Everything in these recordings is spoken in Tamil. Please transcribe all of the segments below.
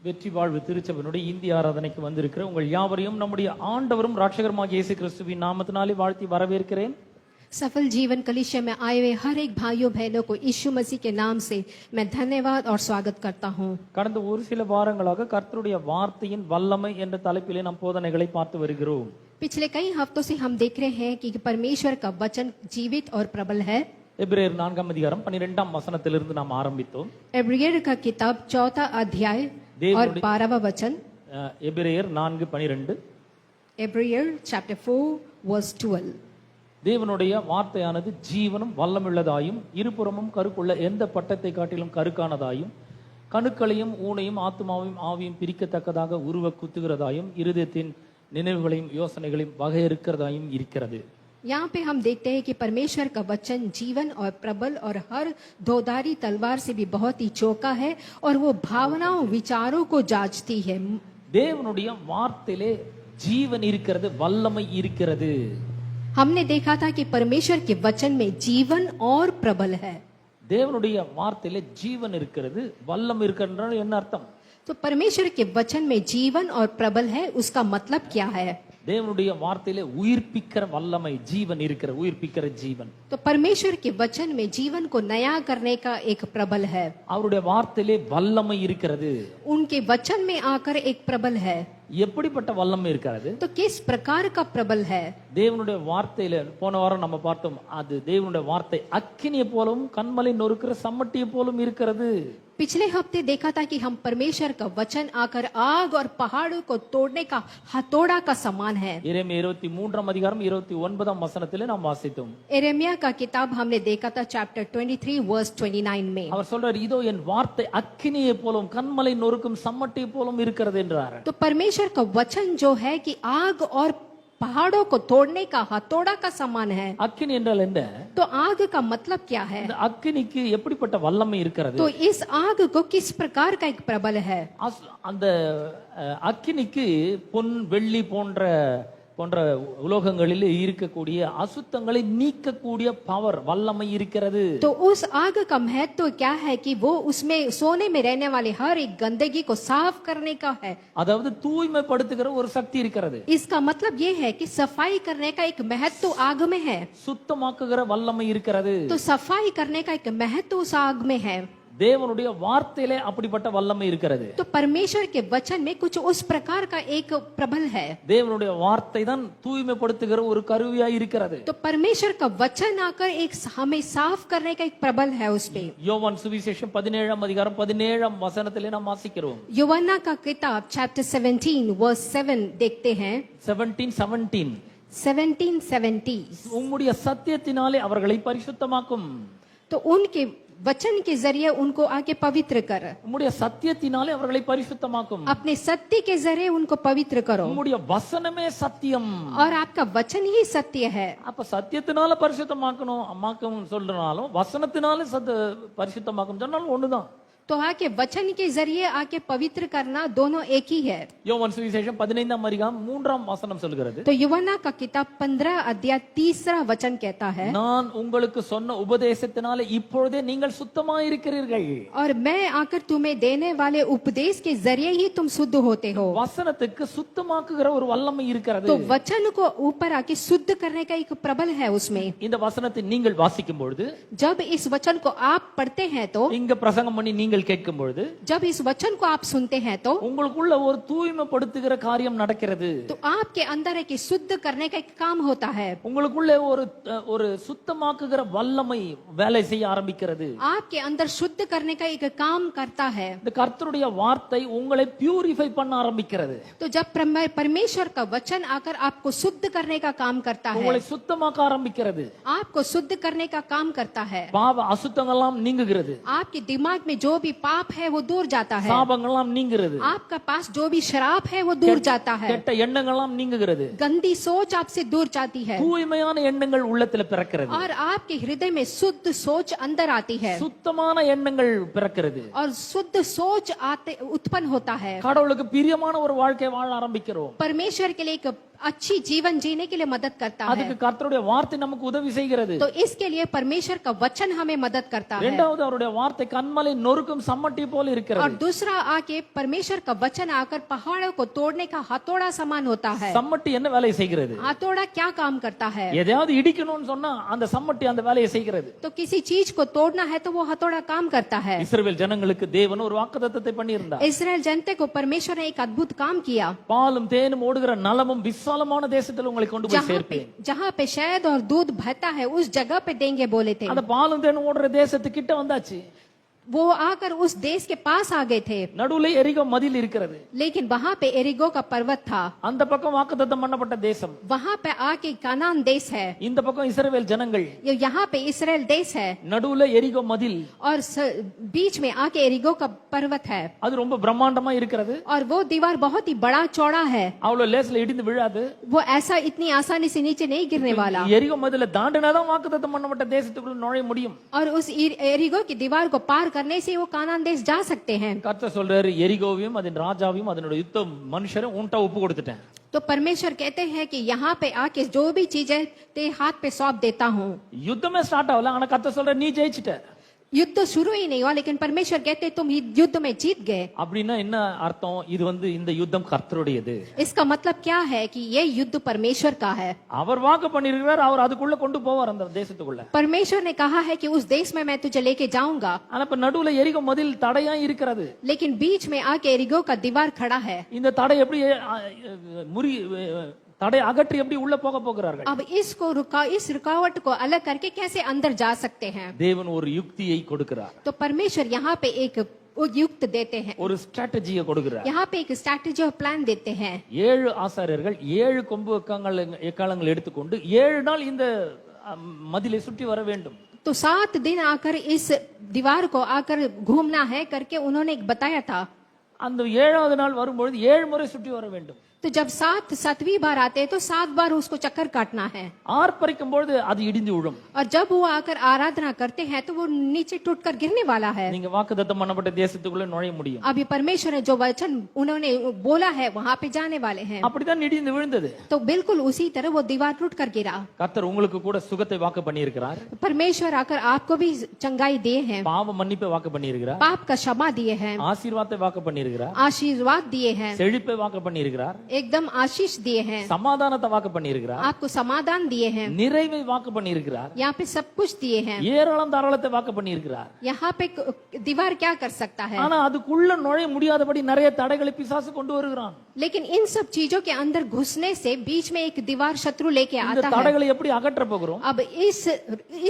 வெற்றி வாழ்வு திருச்சபையினுடைய இந்திய ஆராதனைக்கு வந்திருக்கிற உங்கள் யாவரையும் நம்முடைய ஆண்டவரும் ராட்சகருமாகிய இயேசு கிறிஸ்துவின் நாமத்தினாலே வாழ்த்தி வரவேற்கிறேன். सफल जीवन कलिसिया में आए हुए हर एक भाइयों बहनों को यीशु मसीह के नाम से मैं धन्यवाद और स्वागत करता हूँ. கடந்த ஒரு சில வாரங்களாக கர்த்தருடைய வார்த்தையின் வல்லமை என்ற தலைப்பிலே நாம் போதனைகளை பார்த்து வருகிறோம். पिछले कई हफ्तों से हम देख रहे हैं कि परमेश्वर का वचन जीवित और प्रबल है. எபிரேயர் 4 அதிகாரம் 12 வசனத்திலிருந்து நாம் ஆரம்பித்தோம். एब्रियर का किताब 4 अध्याय और 12वां वचन. எபிரேயர் 4:12. एब्रियर चैप्टर 4 वर्स 12. தேவனுடைய வார்த்தையானது ஜீவனும் வல்லமுள்ளதாயும் இருபுறமும் கருக்குள்ள எந்த பட்டத்தை காட்டிலும் கருக்கானதாயும் கணுக்களையும் ஊனையும் ஆத்துமாவையும் ஆவியும் பிரிக்கத்தக்கதாக உருவ குத்துகிறதாயும் இருதயத்தின் நினைவுகளையும் யோசனைகளையும் வகையறுக்கிறதாயும் இருக்கிறது. यहाँ पे हम देखते हैं कि परमेश्वर का वचन जीवन और प्रबल और हर दोधारी तलवार से भी बहुत ही चौका है और वो भावनाओं विचारों को जांचती है. தேவனுடைய வார்த்தையிலே ஜீவன் இருக்கிறது, வல்லமை இருக்கிறது. हमने देखा था कि परमेश्वर के वचन में जीवन और प्रबल है. தேவனுடைய வார்த்தையிலே ஜீவன் இருக்கிறது, வல்லமை இருக்கிறது. என்ன அர்த்தம்? तो परमेश्वर के वचन में जीवन और प्रबल है, उसका मतलब क्या है? தேவனுடைய வார்த்தையிலே உயிர்ப்பிக்கிற வல்லமை, ஜீவன் இருக்கிற உயிர்ப்பிக்கிற ஜீவன். तो परमेश्वर के वचन में जीवन को नया करने का एक प्रबल है. அவருடைய வார்த்தையிலே வல்லமை இருக்கிறது. उनके वचन में आकर एक प्रबल है. எப்படிப்பட்ட வல்லமை இருக்கிறது? तो किस प्रकार का प्रबल है? தேவனுடைய வார்த்தையில போன வாரம் நம்ம பார்த்தோம், அது தேவனுடைய வார்த்தை அக்கினியை போலவும் கண்மலை நொறுக்கிற சம்மட்டியை போலும் இருக்கிறது. पिछले हफ्ते देखा था कि हम परमेश्वर का वचन आकर आग और पहाड़ों को तोड़ने का हथौड़ा का समान है. எரேமியா 23 அதிகாரம் 29 வசனத்திலே நாம் வாசித்தோம். एरेमिया का किताब हमने देखा था चैप्टर 23 वर्स 29 में. அவர் சொல்றார், இதோ என் வார்த்தை அக்கினியை போலவும் கண்மலை நொறுக்கும் சம்மட்டியை போலும் இருக்கிறது என்றார். तो परमेश्वर का वचन जो है कि आग और पहाड़ों को तोड़ने का हथौड़ा का समान है. அக்கினி என்றால் என்ன? तो आग का मतलब क्या है? இந்த அக்கினிக்கு எப்படிப்பட்ட வல்லமை இருக்கிறது? तो इस आग को किस प्रकार का एक प्रबल है? அந்த அக்கினிக்கு பொன் வெள்ளி போன்ற போன்ற உலோகங்களில் இருக்கக்கூடிய அசுத்தங்களை நீக்கக்கூடிய பவர், வல்லமை இருக்கிறது. तो उस आग का महत्व क्या है कि वो उसमें सोने में रहने वाले हर एक गंदगी को साफ करने का है. அதாவது தூய்மைப்படுத்துகிற ஒரு சக்தி இருக்கிறது. इसका मतलब ये है कि सफाई करने का एक महत्व आग में है. சுத்தமாக்குகிற வல்லமை இருக்கிறது. तो सफाई करने का एक महत्व उस आग में है. தேவனுடைய வார்த்தையிலே அப்படிப்பட்ட வல்லமை இருக்கிறது. तो परमेश्वर के वचन में कुछ उस प्रकार का एक प्रबल है. தேவனுடைய வார்த்தை தான் தூய்மைப்படுத்துகிற ஒரு கருவியாய் இருக்கிறது. तो परमेश्वर का वचन आकर एक हमें साफ करने का एक प्रबल है उसपे. யோவான் சுவிசேஷம் 17 அதிகாரம் 17 வசனத்திலே நாம் வாசிக்கிறோம். यूहन्ना का किताब चैप्टर 17 वर्स 7 देखते हैं. 17:70 உம்முடைய சத்தியத்தினாலே அவர்களை பரிசுத்தமாக்கும். तो उनके वचन के जरिए उनको आगे पवित्र कर. உம்முடைய சத்தியத்தினாலே அவர்களை பரிசுத்தமாக்கும். अपने सत्य के जरिए उनको पवित्र करो. உம்முடைய வசனமே சத்தியம். और आपका वचन ही सत्य है. அப்ப சத்தியத்தினால பரிசுத்தமாக்கணும் அம்மாக்கும் சொல்றனாலும் வசனத்தினால பரிசுத்தமாக்கும் சொன்னாலும் ஒண்ணுதான். तो आके वचन के जरिए आके पवित्र करना दोनों एक ही है. யோவான் சுவிசேஷம் 15 அதிகாரம் 3 வசனம் சொல்கிறது. तो यूहन्ना का किताब 15 अध्याय 3 वचन कहता है, நான் உங்களுக்கு சொன்ன உபதேசத்தினாலே இப்பொழுதே நீங்கள் சுத்தமாய் இருக்கிறீர்கள். और मैं आकर तुम्हें देने वाले उपदेश के जरिए ही तुम शुद्ध होते हो. வசனத்துக்கு சுத்தமாக்குகிற ஒரு வல்லமை இருக்கிறது. तो वचन को ऊपर आके शुद्ध करने का एक प्रबल है उसमें. இந்த வசனத்தை நீங்கள் வாசிக்கும் பொழுது, जब इस वचन को आप पढ़ते हैं तो, இங்க பிரசங்கம் பண்ணி நீங்கள் கேட்கும் பொழுது, जब इस वचन को आप सुनते हैं तो உங்களுக்குள்ள ஒரு தூய்மைப்படுத்துகிற காரியம் நடக்கிறது. तो आपके अंदर एक शुद्ध करने का एक काम होता है. உங்களுக்குள்ள ஒரு சுத்தமாக்குகிற வல்லமை வேலை செய்ய ஆரம்பிக்கிறது. आपके अंदर शुद्ध करने का एक काम करता है. இந்த கர்த்தருடைய வார்த்தை உங்களை பியூரிஃபை பண்ண ஆரம்பிக்கிறது. तो जब परमेश्वर का वचन आकर आपको शुद्ध करने का काम करता है, உங்களை சுத்தமாக்க ஆரம்பிக்கிறது. आपको शुद्ध करने का काम करता है. பாவ அசுத்தங்கள்லாம் நீங்குகிறது. आपके दिमाग में जो भी पाप है वो दूर जाता है. சாபங்கள்லாம் நீங்குகிறது. आपका पास जो भी शराब है वो दूर जाता है. கெட்ட எண்ணங்கள்லாம் நீங்குகிறது. गंदी सोच आपसे दूर जाती है. தூய்மையான எண்ணங்கள் உள்ளத்துல பிறக்கிறது. और आपके हृदय में शुद्ध सोच अंदर आती है. சுத்தமான எண்ணங்கள் பிறக்கிறது. और शुद्ध सोच उत्पन्न होता है. கடவுளுக்கு பிரியமான ஒரு வாழ்க்கை வாழ ஆரம்பிக்கிறோம். परमेश्वर के लिए एक अच्छी जीवन जीने के लिए मदद करता है। அதுக்கு கர்த்தருடைய வார்த்தை நமக்கு உதவி செய்கிறது. तो इसके लिए परमेश्वर का वचन हमें मदद करता है। இரண்டாவது அவருடைய வார்த்தை கன்மலை நொறுக்கும் சம்மட்டி போல और இருக்கிறது. दूसरा आके परमेश्वर का वचन आकर पहाड़ों को तोड़ने का हथौड़ा समान होता है। சம்மட்டி என்ன வேலை செய்கிறது? हथौड़ा क्या काम करता है? எதையாவது இடிக்கணும்னு சொன்னா அந்த சம்மட்டி அந்த வேலையை செய்கிறது. तो किसी चीज को तोड़ना है तो वो हथौड़ा काम करता है। இஸ்ரவேல் ஜனங்களுக்கு தேவன் ஒரு வாக்குத்தத்தத்தை பண்ணியிருந்தார். इस्राएल जनते को परमेश्वर ने एक अद्भुत काम किया। பாலும் தேனும் ஓடுகிற நலமும் விசாலமான தேசத்தில் உங்களை கொண்டு போய் சேர்ப்பேன். जहाँ पे शहद और दूध बहता है उस जगह पे देंगे बोले थे। அந்த பாலும் தேனும் ஓடுற தேசத்துக்கிட்ட வந்தாச்சு. वो आकर उस देश के पास आ गए थे। நடுவுல எரிகோ மதில் இருக்கிறது. लेकिन वहाँ पे एरिगो का पर्वत था। அந்த பக்கம் வாக்குத்தத்தம் பண்ணப்பட்ட தேசம். वहाँ पे आके कानान देश है। இந்த பக்கம் இஸ்ரவேல் ஜனங்கள். यहाँ पे इसराइल देश है। நடுவுல எரிகோ மதில். और बीच में आके एरिगो का पर्वत है। அது ரொம்ப பிரம்மாண்டமா இருக்கிறது. और वो दीवार बहुत ही बड़ा चौड़ा है। அவ்வளவு லேஸ்ல இடிந்து விழாது. वो ऐसा इतनी आसानी से नीचे नहीं गिरने वाला। எரிகோ மதில தாண்டினாதான் வாக்குத்தத்தம் பண்ணப்பட்ட தேசத்துக்குள்ள நுழைய முடியும். और उस एरिगो की दीवार को पार करने से वो कानान देश जा सकते हैं। கர்த்தர் சொல்றாரு எரிகோவையும் அதன் ராஜாவையும் அதனுடைய யுத்த மனுஷரும் உன்ட்ட ஒப்பு கொடுத்துட்டேன். तो परमेश्वर कहते हैं कि यहाँ पे आके जो भी चीजें तेरे हाथ पे सौंप देता हूँ। யுத்தமே ஸ்டார்ட் ஆகல ஆனா கர்த்தர் சொல்ற நீ ஜெயிச்சிட்ட. युद्ध तो शुरू ही नहीं हुआ लेकिन परमेश्वर कहते तुम युद्ध में जीत गए। அப்படின்னா என்ன அர்த்தம்? இது இந்த யுத்தம் கர்த்தருடையது. इसका मतलब क्या है कि ये युद्ध परमेश्वर का है। அவர் வாக்கு பண்ணிருக்கிறார். அவர் அதுக்குள்ள கொண்டு போவார் அந்த தேசத்துக்குள்ள. परमेश्वर ने कहा है कि उस देश में मैं तुझे लेके जाऊंगा। ஆனா இப்ப நடுவுல எரிகோ மதில் தடையா இருக்கிறது. लेकिन बीच में आके एरिगो का दीवार खड़ा है। இந்த தடை எப்படி முறி தடை அகற்றி எப்படி உள்ள போக போகிறார்கள்? अब इस रुकावट को अलग करके कैसे अंदर जा सकते हैं? தேவன் ஒரு யுக்தியை கொடுக்கிறார். तो परमेश्वर यहाँ पे एक युक्त देते हैं। ஒரு ஸ்ட்ராட்டஜியை கொடுக்கிறார். यहाँ पे एक स्ट्रैटेजी और प्लान देते हैं। 7 ஆசாரியர்கள் 7 கொம்பு எக்காளங்கள் எடுத்துக்கொண்டு 7 நாள் இந்த மதிலை சுற்றி வர வேண்டும். तो 7 दिन आकर इस दीवार को आकर घूमना है करके उन्होंने बताया था। அந்த 7வது நாள் வரும்பொழுது 7 முறை சுற்றி வர வேண்டும். तो जब 7वीं बार आते हैं तो 7 बार उसको चक्कर काटना है। ஆர்ப்பரிக்கும் பொழுது அது இடிந்து விழும். और जब वो आकर आराधना करते हैं तो वो नीचे टूटकर गिरने वाला है। நீங்க வாக்குத்தத்தம் பண்ணப்பட்ட தேசத்துக்குள்ள நுழைய முடியும். अभी परमेश्वर ने जो वचन उन्होंने बोला है वहाँ पे जाने वाले हैं। அப்படிதான் இடிந்து விழுந்தது. तो बिल्कुल उसी तरह वो दीवार टूट कर गिरा। கர்த்தர் உங்களுக்கு கூட சுகத்தை வாக்கு பண்ணியிருக்கிறார். परमेश्वर आकर आपको भी चंगाई दिए हैं। பாவ மன்னிப்பை வாக்கு பண்ணியிருக்கிறார். पाप का क्षमा दिए हैं। ஆசீர்வாதத்தை வாக்கு பண்ணியிருக்கிறார். आशीर्वाद दिए हैं। செழிப்பை வாக்கு பண்ணியிருக்கிறார். एकदम आशीष दिए हैं। சமாதானத்தை வாக்கு பண்ணியிருக்கிறார். आपको समाधान दिए हैं। நிறைவை வாக்கு பண்ணியிருக்கிறார். यहाँ पे सब कुछ दिए हैं। ஏராளம் தாராளத்தை வாக்கு பண்ணியிருக்கிறார். यहाँ पे दीवार क्या कर सकता है? ஆனா அதுக்குள்ள நுழைய முடியாதபடி நிறைய தடைகளை பிசாசு கொண்டு வருகிறான். लेकिन इन सब चीजों के अंदर घुसने से बीच में एक दीवार शत्रु लेके இந்த आता है। தடைகளை எப்படி அகற்ற போகிறோம்? अब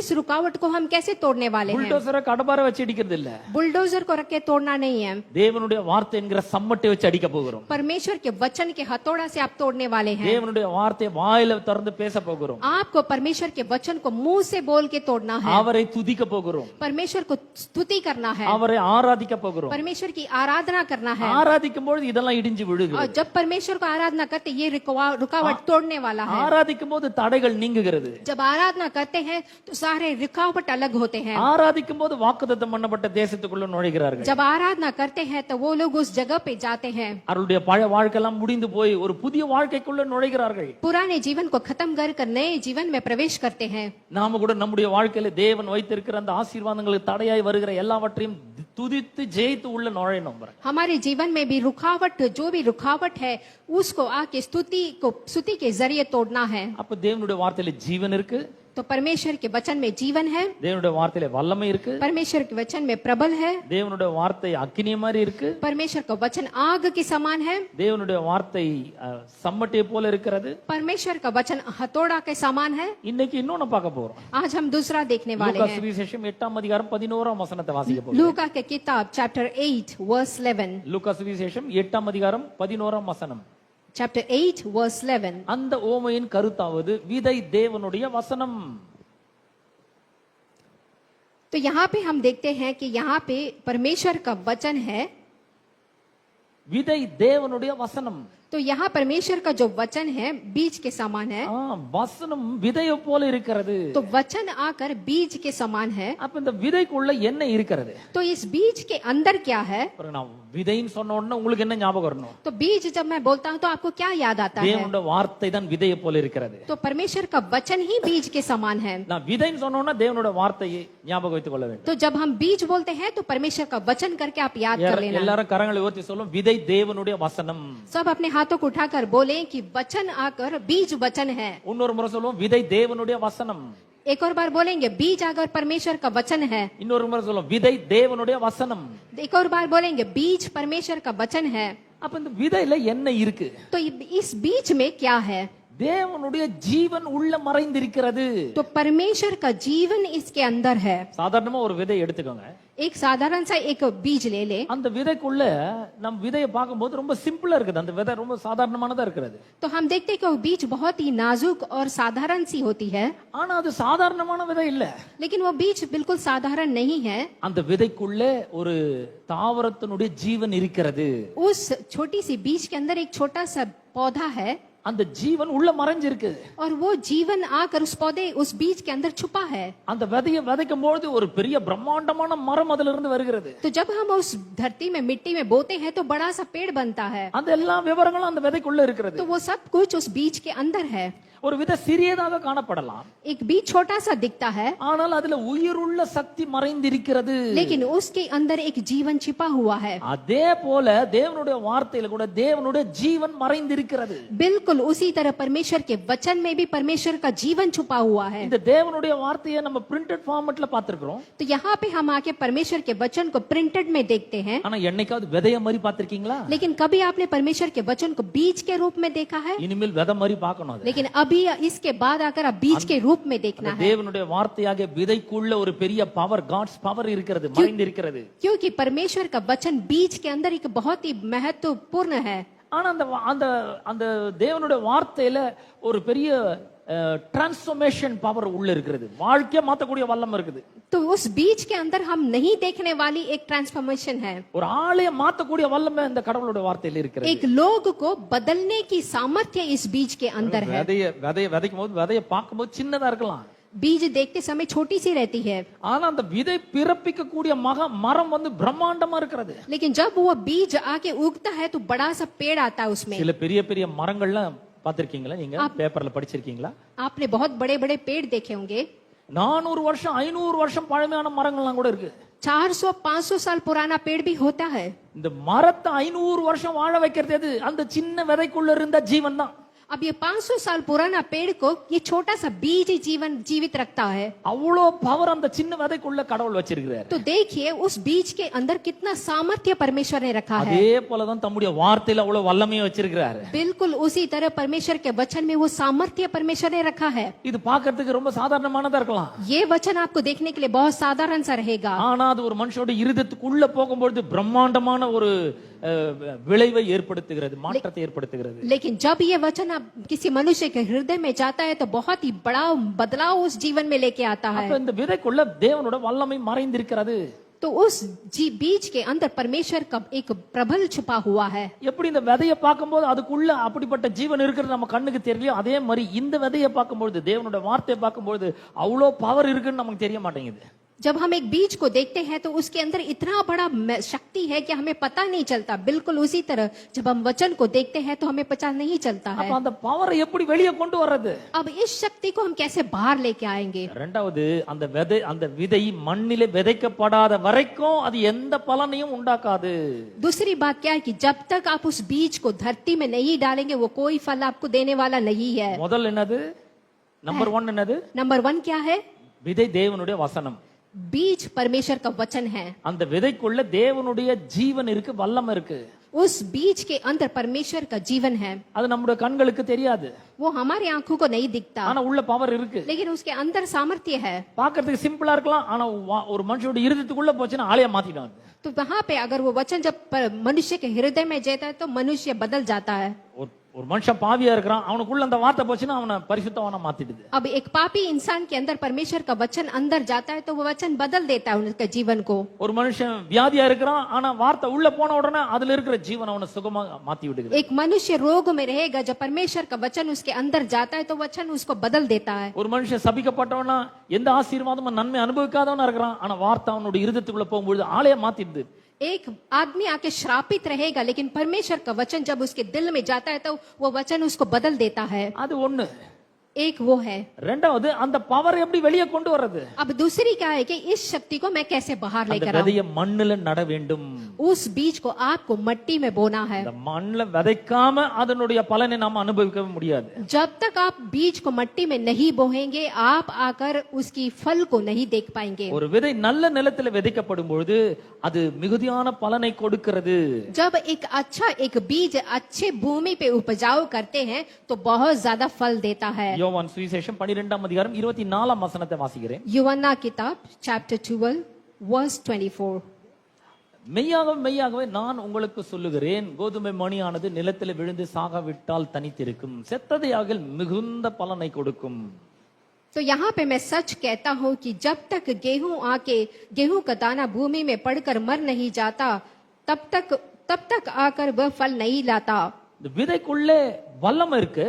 इस रुकावट को हम कैसे तोड़ने वाले हैं? புல்டோசரை கடப்பாரை வச்சு அடிக்கிறது இல்ல. बुलडोजर को रख के तोड़ना नहीं है। தேவனுடைய வார்த்தை என்கிற சம்மட்டை வச்சு அடிக்க போகிறோம். परमेश्वर के वचन के हथौड़ा से आप तोड़ने वाले हैं। தேவனுடைய வார்த்தையை வாயில திறந்து பேச போகிறோம். आपको परमेश्वर के वचन को मुंह से बोल के तोड़ना है। அவரை துதிக்க போகிறோம். परमेश्वर को स्तुति करना है। அவரை ஆராதிக்க போகிறோம். परमेश्वर की आराधना करना है। ஆராதிக்கும் பொழுது இதெல்லாம் இடிஞ்சு விழுகிறது. और जब परमेश्वर को आराधना करते ये रुकावट तोड़ने वाला है। ஆராதிக்கும் போது தடைகள் நீங்குகிறது. जब आराधना करते हैं तो सारे रुकावट अलग होते हैं। ஆராதிக்கும் போது வாக்குத்தத்தம் பண்ணப்பட்ட தேசத்துக்குள்ள நுழைகிறார்கள். जब आराधना करते हैं तो वो लोग उस जगह पे जाते हैं। அவருடைய பழைய வாழ்க்கையெல்லாம் முடிந்து போய் ஒரு புதிய வாழ்க்கைக்குள்ள நுழைகிறார்கள். पुराने जीवन को खत्म कर नए जीवन में प्रवेश करते हैं। நாம கூட நம்முடைய வாழ்க்கையில தேவன் வைத்திருக்கிற அந்த ஆசீர்வாதங்களுக்கு தடையாய் வருகிற எல்லாவற்றையும் துதித்து ஜெயித்து உள்ள நுழையணும். हमारे जीवन में भी रुकावट जो भी रुकावट है उसको आके स्तुति के जरिए तोड़ना है। அப்ப தேவனுடைய வார்த்தையில ஜீவன் இருக்கு. तो परमेश्वर के वचन में जीवन है। தேவனுடைய வார்த்தையில வல்லமை இருக்கு. परमेश्वर के वचन में प्रबल है। தேவனுடைய வார்த்தை அக்கினி மாதிரி இருக்கு. परमेश्वर का वचन आग के समान है। தேவனுடைய வார்த்தை சம்மட்டை போல இருக்கிறது. परमेश्वर का वचन हथौड़ा के समान है। இன்னைக்கு இன்னொன்னு பார்க்க போறோம். आज हम दूसरा देखने वाले லூக்கா हैं। சுவிசேஷம் 8ஆம் அதிகாரம் 11ஆம் வசனத்தை வாசிக்க போறோம். लूका के किताब चैप्टर 8 वर्स 11। லூக்கா சுவிசேஷம் 8ஆம் அதிகாரம் 11ஆம் வசனம். Chapter 8 verse 11। அந்த ஓமையின் கருத்தாவது விதை தேவனுடைய வசனம். तो यहाँ पे हम देखते हैं कि यहाँ पे परमेश्वर का वचन है। விதை தேவனுடைய வசனம். तो यहाँ परमेश्वर का जो वचन है बीज के समान है, வசனம் விதையை போல இருக்கிறது. तो वचन आकर बीज के समान है। அப்ப இந்த விதைக்குள்ள என்ன இருக்கிறது? तो इस बीज के अंदर क्या है? பாருங்க, நான் விதைன்னு சொன்ன உடனே உங்களுக்கு என்ன ஞாபகம் வரணும்? तो बीज जब मैं बोलता हूँ तो आपको क्या याद आता है? தேவனுடைய வார்த்தை தான் விதையை போல இருக்கிறது. तो परमेश्वर का वचन ही बीज के समान है। நான் விதைன்னு சொன்ன உடனே தேவனுடைய வார்த்தையை ஞாபகம் வைத்துக் கொள்ள வேண்டும். तो जब हम बीज बोलते हैं तो परमेश्वर का वचन करके आप याद कर लेना। எல்லாரும் கரங்களை உயர்த்தி சொல்லும், விதை தேவனுடைய வசனம். सब अपने हाथों को उठाकर बोले कि वचन आकर बीज वचन है। இன்னொரு முறை சொல்லுவோம், விதை தேவனுடைய வசனம். एक और बार बोलेंगे बीज अगर परमेश्वर का वचन है। இன்னொரு முறை சொல்லுவோம், விதை தேவனுடைய வசனம். एक और बार बोलेंगे बीज परमेश्वर का वचन है। அப்ப இந்த விதையில என்ன இருக்கு? तो इस बीज में क्या है? தேவனுடைய ஜீவன் உள்ள மறைந்திருக்கிறது. तो परमेश्वर का जीवन इसके अंदर है। சாதாரணமா ஒரு விதை எடுத்துக்கோங்க. एक साधारण सा एक बीज ले ले। அந்த விதைக்குள்ள நம்ம விதையை பார்க்கும்போது ரொம்ப சிம்பிளா இருக்குது. அந்த விதை ரொம்ப சாதாரணமானதா இருக்கிறது. तो हम देखते हैं कि वो बीज बहुत ही नाजुक और साधारण सी होती है, ஆனா அது சாதாரணமான விதை இல்ல. लेकिन वो बीज बिल्कुल साधारण नहीं है। அந்த விதைக்குள்ள ஒரு தாவரத்தினுடைய ஜீவன் இருக்கிறது. उस छोटी सी बीज के अंदर एक छोटा सा पौधा है அந்த ஜீவன் உள்ள மறைஞ்சிருக்கு. और वो जीवन आकर उस पौधे उस बीज के अंदर छुपा है। அந்த விதையை விதைக்கும் பொழுது ஒரு பெரிய பிரம்மாண்டமான மரம் அதிலிருந்து இருந்து வருகிறது. तो जब हम उस धरती में मिट्टी में बोते हैं तो बड़ा सा पेड़ बनता है। அந்த எல்லா விவரங்களும் அந்த விதைக்குள்ள இருக்கிறது. तो वो सब कुछ उस बीज के अंदर है। ஒரு விதை சிறியதாக காணப்படலாம், एक बीज छोटा सा दिखता है, ஆனால் அதுல உயிருள்ள சக்தி மறைந்திருக்கிறது. लेकिन उसके अंदर एक जीवन छिपा हुआ है। அதே போல தேவனுடைய வார்த்தையில கூட தேவனுடைய ஜீவன் மறைந்திருக்கிறது. बिल्कुल उसी तरह परमेश्वर के वचन में भी परमेश्वर का जीवन छुपा हुआ है। இந்த தேவனுடைய வார்த்தையை நம்ம பிரிண்டட் ஃபார்மட்ல பாத்துக்கிறோம். तो यहाँ पे हम आके परमेश्वर के वचन को प्रिंटेड में देखते हैं, ஆனா என்னைக்காவது விதைய மாதிரி பாத்திருக்கீங்களா? लेकिन कभी आपने परमेश्वर के वचन को बीज के रूप में देखा है? இனிமேல் விதை மாதிரி பார்க்கணும். அது लेकिन अभी इसके बाद आकर आप बीज के रूप में देखना है, தேவனுடைய வார்த்தையாக விதைக்குள்ள ஒரு பெரிய பவர், காட்ஸ் பவர் இருக்கிறது, மறைந்திருக்கிறது. क्योंकि परमेश्वर का वचन बीज के अंदर एक बहुत ही महत्वपूर्ण है। ஆனா அந்த அந்த அந்த தேவனுடைய வார்த்தையில ஒரு பெரிய டிரான்ஸ்ஃபர்மேஷன் பவர் உள்ள இருக்கிறது. வாழ்க்கையை மாத்தக்கூடிய வல்லமை இருக்குது. तो उस बीज के अंदर हम नहीं देखने वाली एक ट्रांसफॉर्मेशन है। ஒரு ஆளைய மாத்தக்கூடிய வல்லமை இந்த கடவுளுடைய வார்த்தையில இருக்கிறது. एक लोग को बदलने की सामर्थ्य इस बीज के अंदर है। விதையை விதைக்கும் போது விதையை பார்க்கும்போது சின்னதா இருக்கலாம், बीज देखते समय छोटी सी रहती है, ஆனா அந்த விதை பிறப்பிக்க கூடிய மரம் வந்து பிரம்மாண்டமா இருக்கிறது. लेकिन जब वो बीज आके उगता है तो बड़ा सा पेड़ आता है उसमें। சில பெரிய பெரிய மரங்கள்லாம் பாத்திருக்கீங்களா? நீங்க பேப்பர்ல படிச்சிருக்கீங்களா? आपने बहुत बड़े बड़े पेड़ देखे होंगे। 400 வருஷம் 500 வருஷம் பழமையான மரங்கள்லாம் கூட இருக்கு. 400-500 साल पुराना पेड़ भी होता है। இந்த மரத்தை 500 வருஷம் வாழ வைக்கிறது எது? அந்த சின்ன விதைக்குள்ள இருந்த ஜீவன் தான். अब ये 500 साल पुराना पेड़ को ये छोटा सा बीज ही जीवन जीवित रखता है। அவ்வளோ பவர் அந்த சின்ன விதைக்குள்ள கடவுள் வச்சிருக்கிறார். तो देखिए उस बीज के अंदर कितना सामर्थ्य परमेश्वर ने रखा है। அதே போல தான் தம்முடைய வார்த்தையில அவ்வளவு வல்லமையை வச்சிருக்கிறார். बिल्कुल उसी तरह परमेश्वर के वचन में वो सामर्थ्य परमेश्वर ने रखा है। இது பார்க்கிறதுக்கு ரொம்ப சாதாரணமானதா இருக்கலாம், ये वचन आपको देखने के लिए बहुत साधारण सा रहेगा, ஆனா அது ஒரு மனுஷனோட இருதயத்துக்குள்ள போகும்போது பிரம்மாண்டமான ஒரு விளைவை ஏற்படுத்துகிறது, மாற்றத்தை ஏற்படுத்துகிறது. लेकिन जब ये वचन आप किसी मनुष्य के हृदय में जाता है तो बहुत ही बड़ा बदलाव उस जीवन में लेके आता है। அப்ப இந்த விதைக்குள்ள தேவனோட வல்லமை மறைந்திருக்கிறது. तो उस बीज के अंदर परमेश्वर का एक प्रबल छुपा हुआ है। எப்படி இந்த விதையை பார்க்கும்போது அதுக்குள்ள அப்படிப்பட்ட ஜீவன் இருக்கிறது நம்ம கண்ணுக்கு தெரியலையோ, அதே மாதிரி இந்த விதையை பார்க்கும்போது தேவனோட வார்த்தையை பார்க்கும்போது அவ்வளோ பவர் இருக்குன்னு நமக்கு தெரிய மாட்டேங்குது. जब हम एक बीज को देखते हैं तो उसके अंदर इतना बड़ा शक्ति है कि हमें पता नहीं चलता। बिल्कुल उसी तरह जब हम वचन को देखते हैं तो हमें पता नहीं चलता है। அப்ப அந்த பவரை எப்படி வெளியே கொண்டு வர்றது? अब इस शक्ति को हम कैसे बाहर लेके आएंगे? இரண்டாவது, அந்த விதை மண்ணிலே விதைக்கப்படாத வரைக்கும் அது எந்த பலனையும் உண்டாக்காது. दूसरी बात क्या है कि जब तक आप उस बीज को धरती में नहीं डालेंगे वो कोई फल आपको देने वाला नहीं है। முதல் என்னது? நம்பர் 1 என்னது? नंबर 1 क्या है? விதை தேவனுடைய வசனம். बीज परमेश्वर का वचन है। அந்த விதைக்குள்ள தேவனுடைய ஜீவன் இருக்கு, வல்லமை இருக்கு. उस बीज के अंदर परमेश्वर का जीवन है। அது நம்முடைய கண்களுக்கு தெரியாது, वो हमारी आंखों को नहीं दिखता, ஆனா உள்ள பவர் இருக்கு. लेकिन उसके अंदर सामर्थ्य है। பார்க்கிறதுக்கு சிம்பிளா இருக்கலாம், ஆனா ஒரு மனுஷனோட இருதயத்துக்குள்ள போச்சுன்னா ஆளைய மாத்திடும். तो वहां पे अगर वो वचन जब मनुष्य के हृदय में जाता है तो मनुष्य बदल जाता है। ஒரு ஒரு மனுஷன் பாவியா இருக்கிறான், அவனுக்குள்ள அந்த வார்த்தை போச்சுன்னா அவனை பரிசுத்தவானா மாத்திடுது. अब एक पापी इंसान के अंदर परमेश्वर का वचन अंदर जाता है तो वो वचन बदल देता है उनके जीवन को। ஒரு மனுஷன் வியாதியா இருக்கிறான், ஆனா வார்த்தை உள்ள போன உடனே அதுல இருக்கிற ஜீவன் அவனை சுகமா மாத்தி விடுகிறது. एक मनुष्य रोग में रहेगा, जब परमेश्वर का वचन उसके अंदर जाता है तो वचन उसको बदल देता है। ஒரு மனுஷன் சபிக்கப்பட்டவனா, எந்த ஆசீர்வாதமும் நன்மை அனுபவிக்காதவனா இருக்கிறான், ஆனா வார்த்தை அவனுடைய இருதயத்துக்குள்ள போகும்போது ஆளைய மாத்திடுது. एक आदमी आके श्रापित रहेगा, लेकिन परमेश्वर का वचन जब उसके दिल में जाता है तो वो वचन उसको बदल देता है। அது ஒண்ணு. एक वो है। ரெண்டாவது, அந்த பவர் எப்படி வெளியே கொண்டு வர்றது? अब दूसरी क्या है कि इस शक्ति को मैं कैसे बाहर அந்த लेकर आऊं? விதையை மண்ணுல நட வேண்டும். उस बीज को आपको मट्टी में बोना है। அந்த மண்ணுல விதைக்காம அதனுடைய பலனை நாம அனுபவிக்க முடியாது. जब तक आप बीज को मट्टी में नहीं बोएंगे, आप आकर उसकी फल को नहीं देख पाएंगे। ஒரு விதை நல்ல நிலத்துல விதைக்கப்படும் பொழுது அது மிகுதியான பலனை கொடுக்கிறது. जब एक बीज अच्छे भूमि पे उपजाऊ करते हैं तो बहुत ज्यादा फल देता है। யோவான் சுவிசேஷம் 12ஆம் அதிகாரம் 24ஆம் வசனத்தை வாசிக்கிறேன். यूहन्ना किताब chapter 12 verse 24। மெய்யாகவே நான் உங்களுக்கு சொல்லுகிறேன், கோதுமை மணியானது நிலத்தில் விழுந்து சாகாவிட்டால் தனித்திருக்கும், செத்ததையாக மிகுந்த பலனை கொடுக்கும். तो यहाँ पे मैं सच कहता हूँ कि जब तक गेहूं का दाना भूमि में पड़कर मर नहीं जाता, तब तक आकर वह फल नहीं लाता। இந்த விதைக்குள்ளே வல்லமை இருக்கு,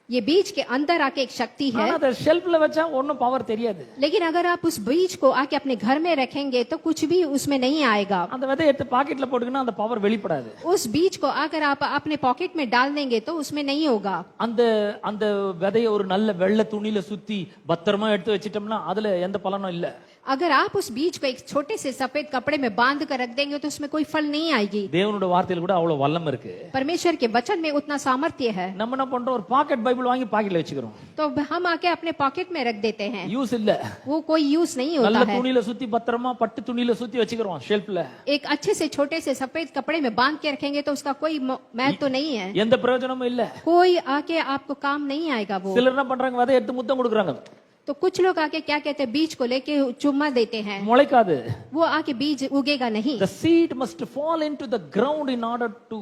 ये बीज के अंदर आके एक शक्ति है, ஆனா அதை ஷெல்ஃப்ல வச்சா ஒன்னும் பவர் தெரியாது. लेकिन अगर आप उस बीज को आके अपने घर में रखेंगे तो कुछ भी उसमें नहीं आएगा। அந்த விதையை எடுத்து பாக்கெட்ல போட்டுக்கினா அந்த பவர் வெளிப்படாது. उस बीज को अगर आप अपने पॉकेट में डाल देंगे तो उसमें नहीं होगा। அந்த விதையை ஒரு நல்ல வெள்ளை துணியில சுத்தி பத்திரமா எடுத்து வச்சிட்டோம்னா அதுல எந்த பலனும் இல்ல. अगर आप उस बीज को एक छोटे से सफेद कपड़े में बांध कर रख देंगे तो उसमें कोई फल नहीं आएगी। தேவனுடைய வார்த்தையில கூட அவ்வளவு வல்லமை இருக்கு. परमेश्वर के वचन में उतना सामर्थ्य है। நம்ம என்ன பண்றோம், ஒரு பாக்கெட் பைபிள் வாங்கி பாக்கெட்ல வச்சுக்கிறோம். तो हम आके अपने पॉकेट में रख देते हैं, யூஸ் இல்ல. वो कोई यूज नहीं होता நல்ல है। துணியில சுத்தி பத்திரமா பட்டு துணியில சுத்தி வச்சுக்கிறோம் ஷெல்ஃப்ல. एक अच्छे से छोटे से सफेद कपड़े में बांध के रखेंगे तो उसका कोई महत्व तो नहीं है, எந்த பிரயோஜனமும் இல்ல. कोई आके आपको काम नहीं आएगा वो। சிலர் என்ன பண்றாங்க, விதை எடுத்து முத்தம் கொடுக்குறாங்க, तो कुछ लोग आके क्या कहते हैं, बीज को लेके चुम्मा देते हैं, முளைக்காது. वो आके बीज उगेगा नहीं। The seed must fall into the ground in order to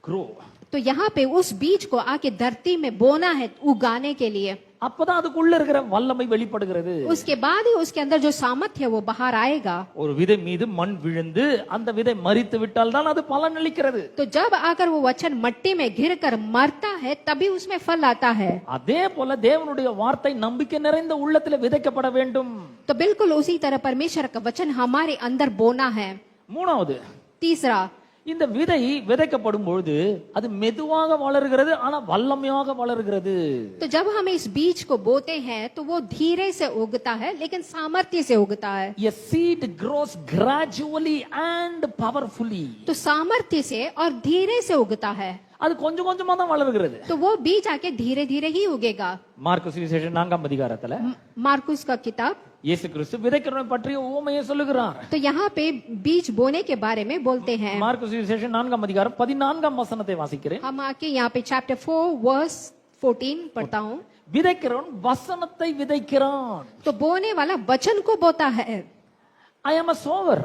grow. तो यहाँ पे उस बीज को आके धरती में बोना है उगाने के लिए, அப்பதான் அதுக்குள்ள இருக்கிற வல்லமை வெளிப்படுகிறது. उसके बाद ही उसके अंदर जो सामर्थ्य है वो बाहर आएगा। ஒரு விதை மீது மண் விழுந்து அந்த விதை மரித்து விட்டால் தான் அது பலன் அளிக்கிறது. तो जब आकर वो वचन मट्टी में घिर कर मरता है तभी उसमें फल आता है। அதே போல தேவனுடைய வார்த்தை நம்பிக்கை நிறைந்த உள்ளத்துல விதைக்கப்பட வேண்டும். तो बिल्कुल उसी तरह परमेश्वर का वचन हमारे अंदर बोना है। மூணாவது, तीसरा, இந்த விதை விதைக்கப்படும் பொழுது அது மெதுவாக வளர்கிறது, ஆனா வல்லமையாக வளர்கிறது. तो जब हम इस बीज को बोते हैं तो वो धीरे से उगता है लेकिन सामर्थ्य से उगता है। A seed grows gradually and powerfully. तो सामर्थ्य से और धीरे से उगता है, அது கொஞ்சம் கொஞ்சமா தான் வளர்கிறது. तो वो बीज आके धीरे धीरे ही उगेगा। மார்க்கு சுவிசேஷம் 4ஆம் அதிகாரத்துல मार्कुस का किताब, இயேசு கிறிஸ்து விதைக்கிறவனை பற்றிய உவமையை சொல்லுகிறார். तो यहाँ पे बीज बोने के बारे में बोलते हैं। மார்க்கு சுவிசேஷம் 4ஆம் அதிகாரம் 14ஆம் வசனத்தை வாசிக்கிறேன். हम आके यहाँ पे चैप्टर 4 वर्स 14 पढ़ता हूँ। விதைக்கிறவன் வசனத்தை விதைக்கிறான். तो बोने वाला वचन को बोता है। I am a sower.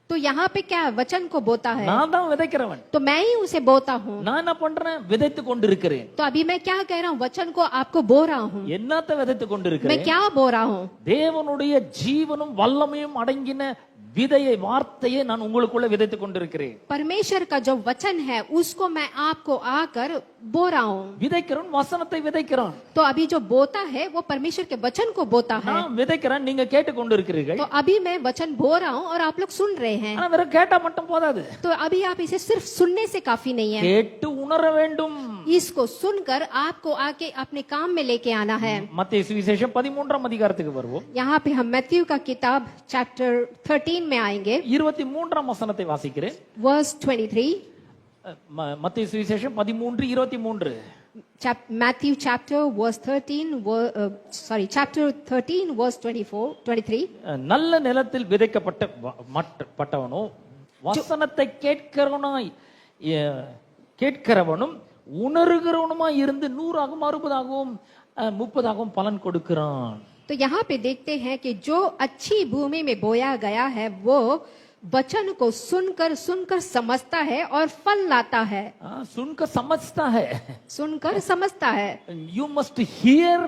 तो यहाँ पे क्या वचन को बोता है, நான் தான் விதைக்கிறவன். तो मैं ही उसे बोता हूँ। நான் என்ன பண்றேன், விதைத்து கொண்டிருக்கிறேன். तो अभी मैं क्या कह रहा हूँ, वचन को आपको बो रहा हूँ। என்னத்தை விதைத்து मैं கொண்டிருக்கிறேன்? क्या बो रहा हूँ, தேவனுடைய ஜீவனும் வல்லமையும் அடங்கின விதையை, வார்த்தையை நான் உங்களுக்குள்ள விதைத்து கொண்டிருக்கிறேன். परमेश्वर का जो वचन है उसको मैं आपको आकर बो रहा हूँ। விதைக்கிறவன் வசனத்தை விதைக்கிறான். तो अभी जो बोता है वो परमेश्वर के वचन को बोता है। நான் விதைக்கிறேன், நீங்க கேட்டு கொண்டிருக்கிறீர்கள். तो अभी मैं वचन बो रहा हूँ और आप लोग सुन रहे हैं। ஆனா வெறும் கேட்டா மட்டும் போதாது, तो अभी आप इसे सिर्फ सुनने से काफी नहीं है, கேட்டு உணர வேண்டும். इसको सुनकर आपको आके अपने काम में लेके आना है। மத்தேயு சுவிசேஷம் 13ஆம் அதிகாரத்துக்கு வருவோம். यहाँ पे हम मैथ्यू का किताब चैप्टर 13 में आएंगे, 23ஆம் வசனத்தை வாசிக்கிறேன். वर्स 23। மத்தேயு சுவிசேஷம் 13:23. Matthew chapter verse 13 chapter 13 verse 23। நல்ல நிலத்தில் விதைக்கப்பட்டவனோ வசனத்தை கேட்கிறவனும் உணர்கிறவனுமாய் இருந்து 100ஆகவும் 60ஆகவும் 30ஆகவும் பலன் கொடுக்கிறான். तो यहाँ पे देखते हैं कि जो अच्छी भूमि में बोया गया है वो वचन को सुनकर सुनकर समझता है और फल लाता है। सुनकर समझता है। सुनकर समझता है। You must hear,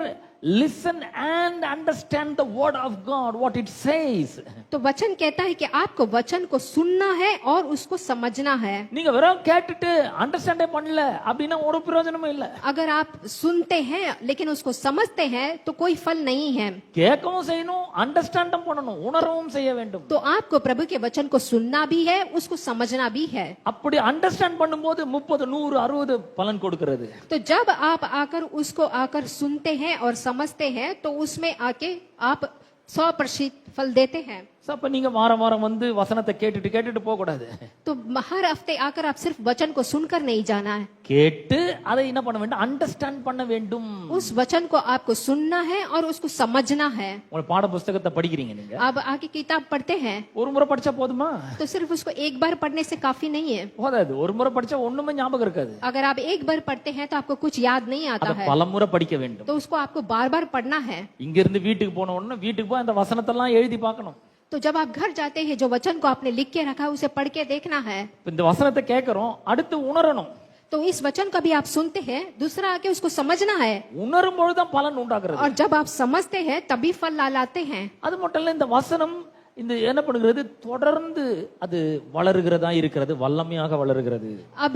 listen and understand the word of God, what it says. तो वचन कहता है कि आपको वचन को सुनना है और उसको समझना है। நீங்க வெறும் கேட்டுட்டு அண்டர்ஸ்டாண்டே பண்ணல அப்படினா ஒரு பிரயோஜனமும் இல்ல। अगर आप सुनते हैं लेकिन उसको समझते हैं तो कोई फल नहीं है। கேட்கவும் செய்யணும், அண்டர்ஸ்டாண்டும் பண்ணணும், உணரவும் செய்ய வேண்டும்। तो आपको प्रभु के वचन को सुनना भी है, उसको समझना भी है। அப்படி अண்டர்ஸ்டாண்ட் பண்ணும்போது 30 100 60 பலன் கொடுக்கிறது। तो जब आप आकर उसको आकर सुनते हैं और समझते हैं तो उसमें आके आप 100% फल देते हैं। அப்ப நீங்க வாரம் வாரம் வந்து வசனத்தை கேட்டுட்டு போக கூடாது। तो हर हफ्ते आकर आप सिर्फ वचन को सुनकर नहीं जाना है, கேட்டு அதை என்ன பண்ண வேண்டும், அண்டர்ஸ்டாண்ட் பண்ண வேண்டும்। उस वचन को आपको सुनना है और उसको समझना है। உங்க பாட புத்தகத்தை படிக்கிறீங்க நீங்க, आप आगे किताब पढ़ते हैं ஒரு முறை படிச்சா போதுமா? तो सिर्फ उसको एक बार पढ़ने से काफी नहीं है। போதாது, ஒரு முறை படிச்சா ஒண்ணுமே ஞாபகம் இருக்காது। अगर आप एक बार पढ़ते हैं तो आपको कुछ याद नहीं आता அதை है, பல முறை படிக்க வேண்டும்। तो उसको आपको बार बार पढ़ना है। இங்க இருந்து வீட்டுக்கு போன உடனே வீட்டுக்கு போய் அந்த வசனத்தெல்லாம் எழுதி பார்க்கணும்। तो जब आप घर जाते हैं जो वचन को आपने लिख के रखा है उसे पढ़ के देखना है। இந்த வசனத்தை கேட்கிறோம், அடுத்து உணரணும்। तो इस वचन का भी आप सुनते हैं, दूसरा आके उसको समझना है, உணரும் பொழுதுதான் பலன் உண்டாகிறது। और जब आप समझते हैं तभी फल लाते हैं। அது மட்டும் இல்ல, இந்த வசனம் இந்த என்ன பண்ணுகிறது, தொடர்ந்து அது வளருகிறதா இருக்கிறது, வல்லமையாக வளருகிறது। अब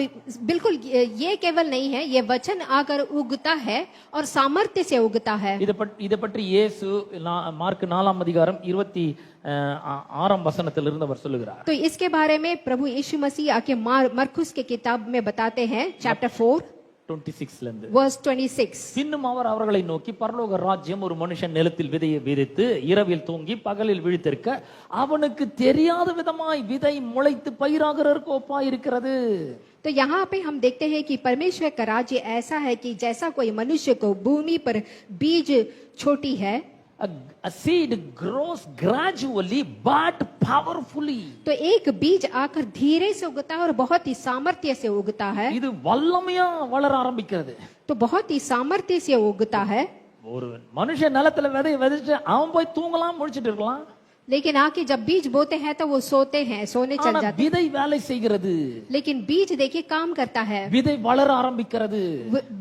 बिल्कुल ये केवल नहीं है, ये वचन आकर उगता है और सामर्थ्य से उगता है। இதை பற்றி இயேசு மார்க் 4 அதிகாரம் 26 வசனத்திலிருந்து அவர் சொல்லுகிறார்। तो इसके बारे में प्रभु यीशु मसीह आके मरकुस के किताब में बताते हैं, चैप्टर 4 26 ல இருந்து verse 26। பின்னும் அவர் அவர்களை நோக்கி, பரலோக ராஜ்யம் ஒரு மனுஷன் நிலத்தில் விதையை விதைத்து இரவில் தூங்கி பகலில் விழித்திருக்க அவனுக்கு தெரியாத விதமாய் விதை முளைத்து பயிராகிறதற்கு ஒப்பாய் இருக்கிறது। तो यहाँ पे हम देखते हैं कि परमेश्वर का राज्य ऐसा है कि जैसा कोई मनुष्य को भूमि पर बीज छोटी है, A seed grows gradually but powerfully. तो एक बीज आकर धीरे से उगता है और बहुत ही सामर्थ्य से उगता है। இது வல்லமையா வளர ஆரம்பிக்கிறது। तो बहुत ही सामर्थ्य से उगता है। ஒரு மனுஷன் நிலத்துல விதையை விதைச்சு அவன் போய் தூங்கலாம், முழிச்சிட்டு இருக்கலாம்। लेकिन आके जब बीज बोते हैं तो वो सोते हैं, सोने चल ஆனா जाते हैं। விதை வேலை செய்கிறது। लेकिन बीज देखिए काम करता है, விதை வளர ஆரம்பிக்கிறது।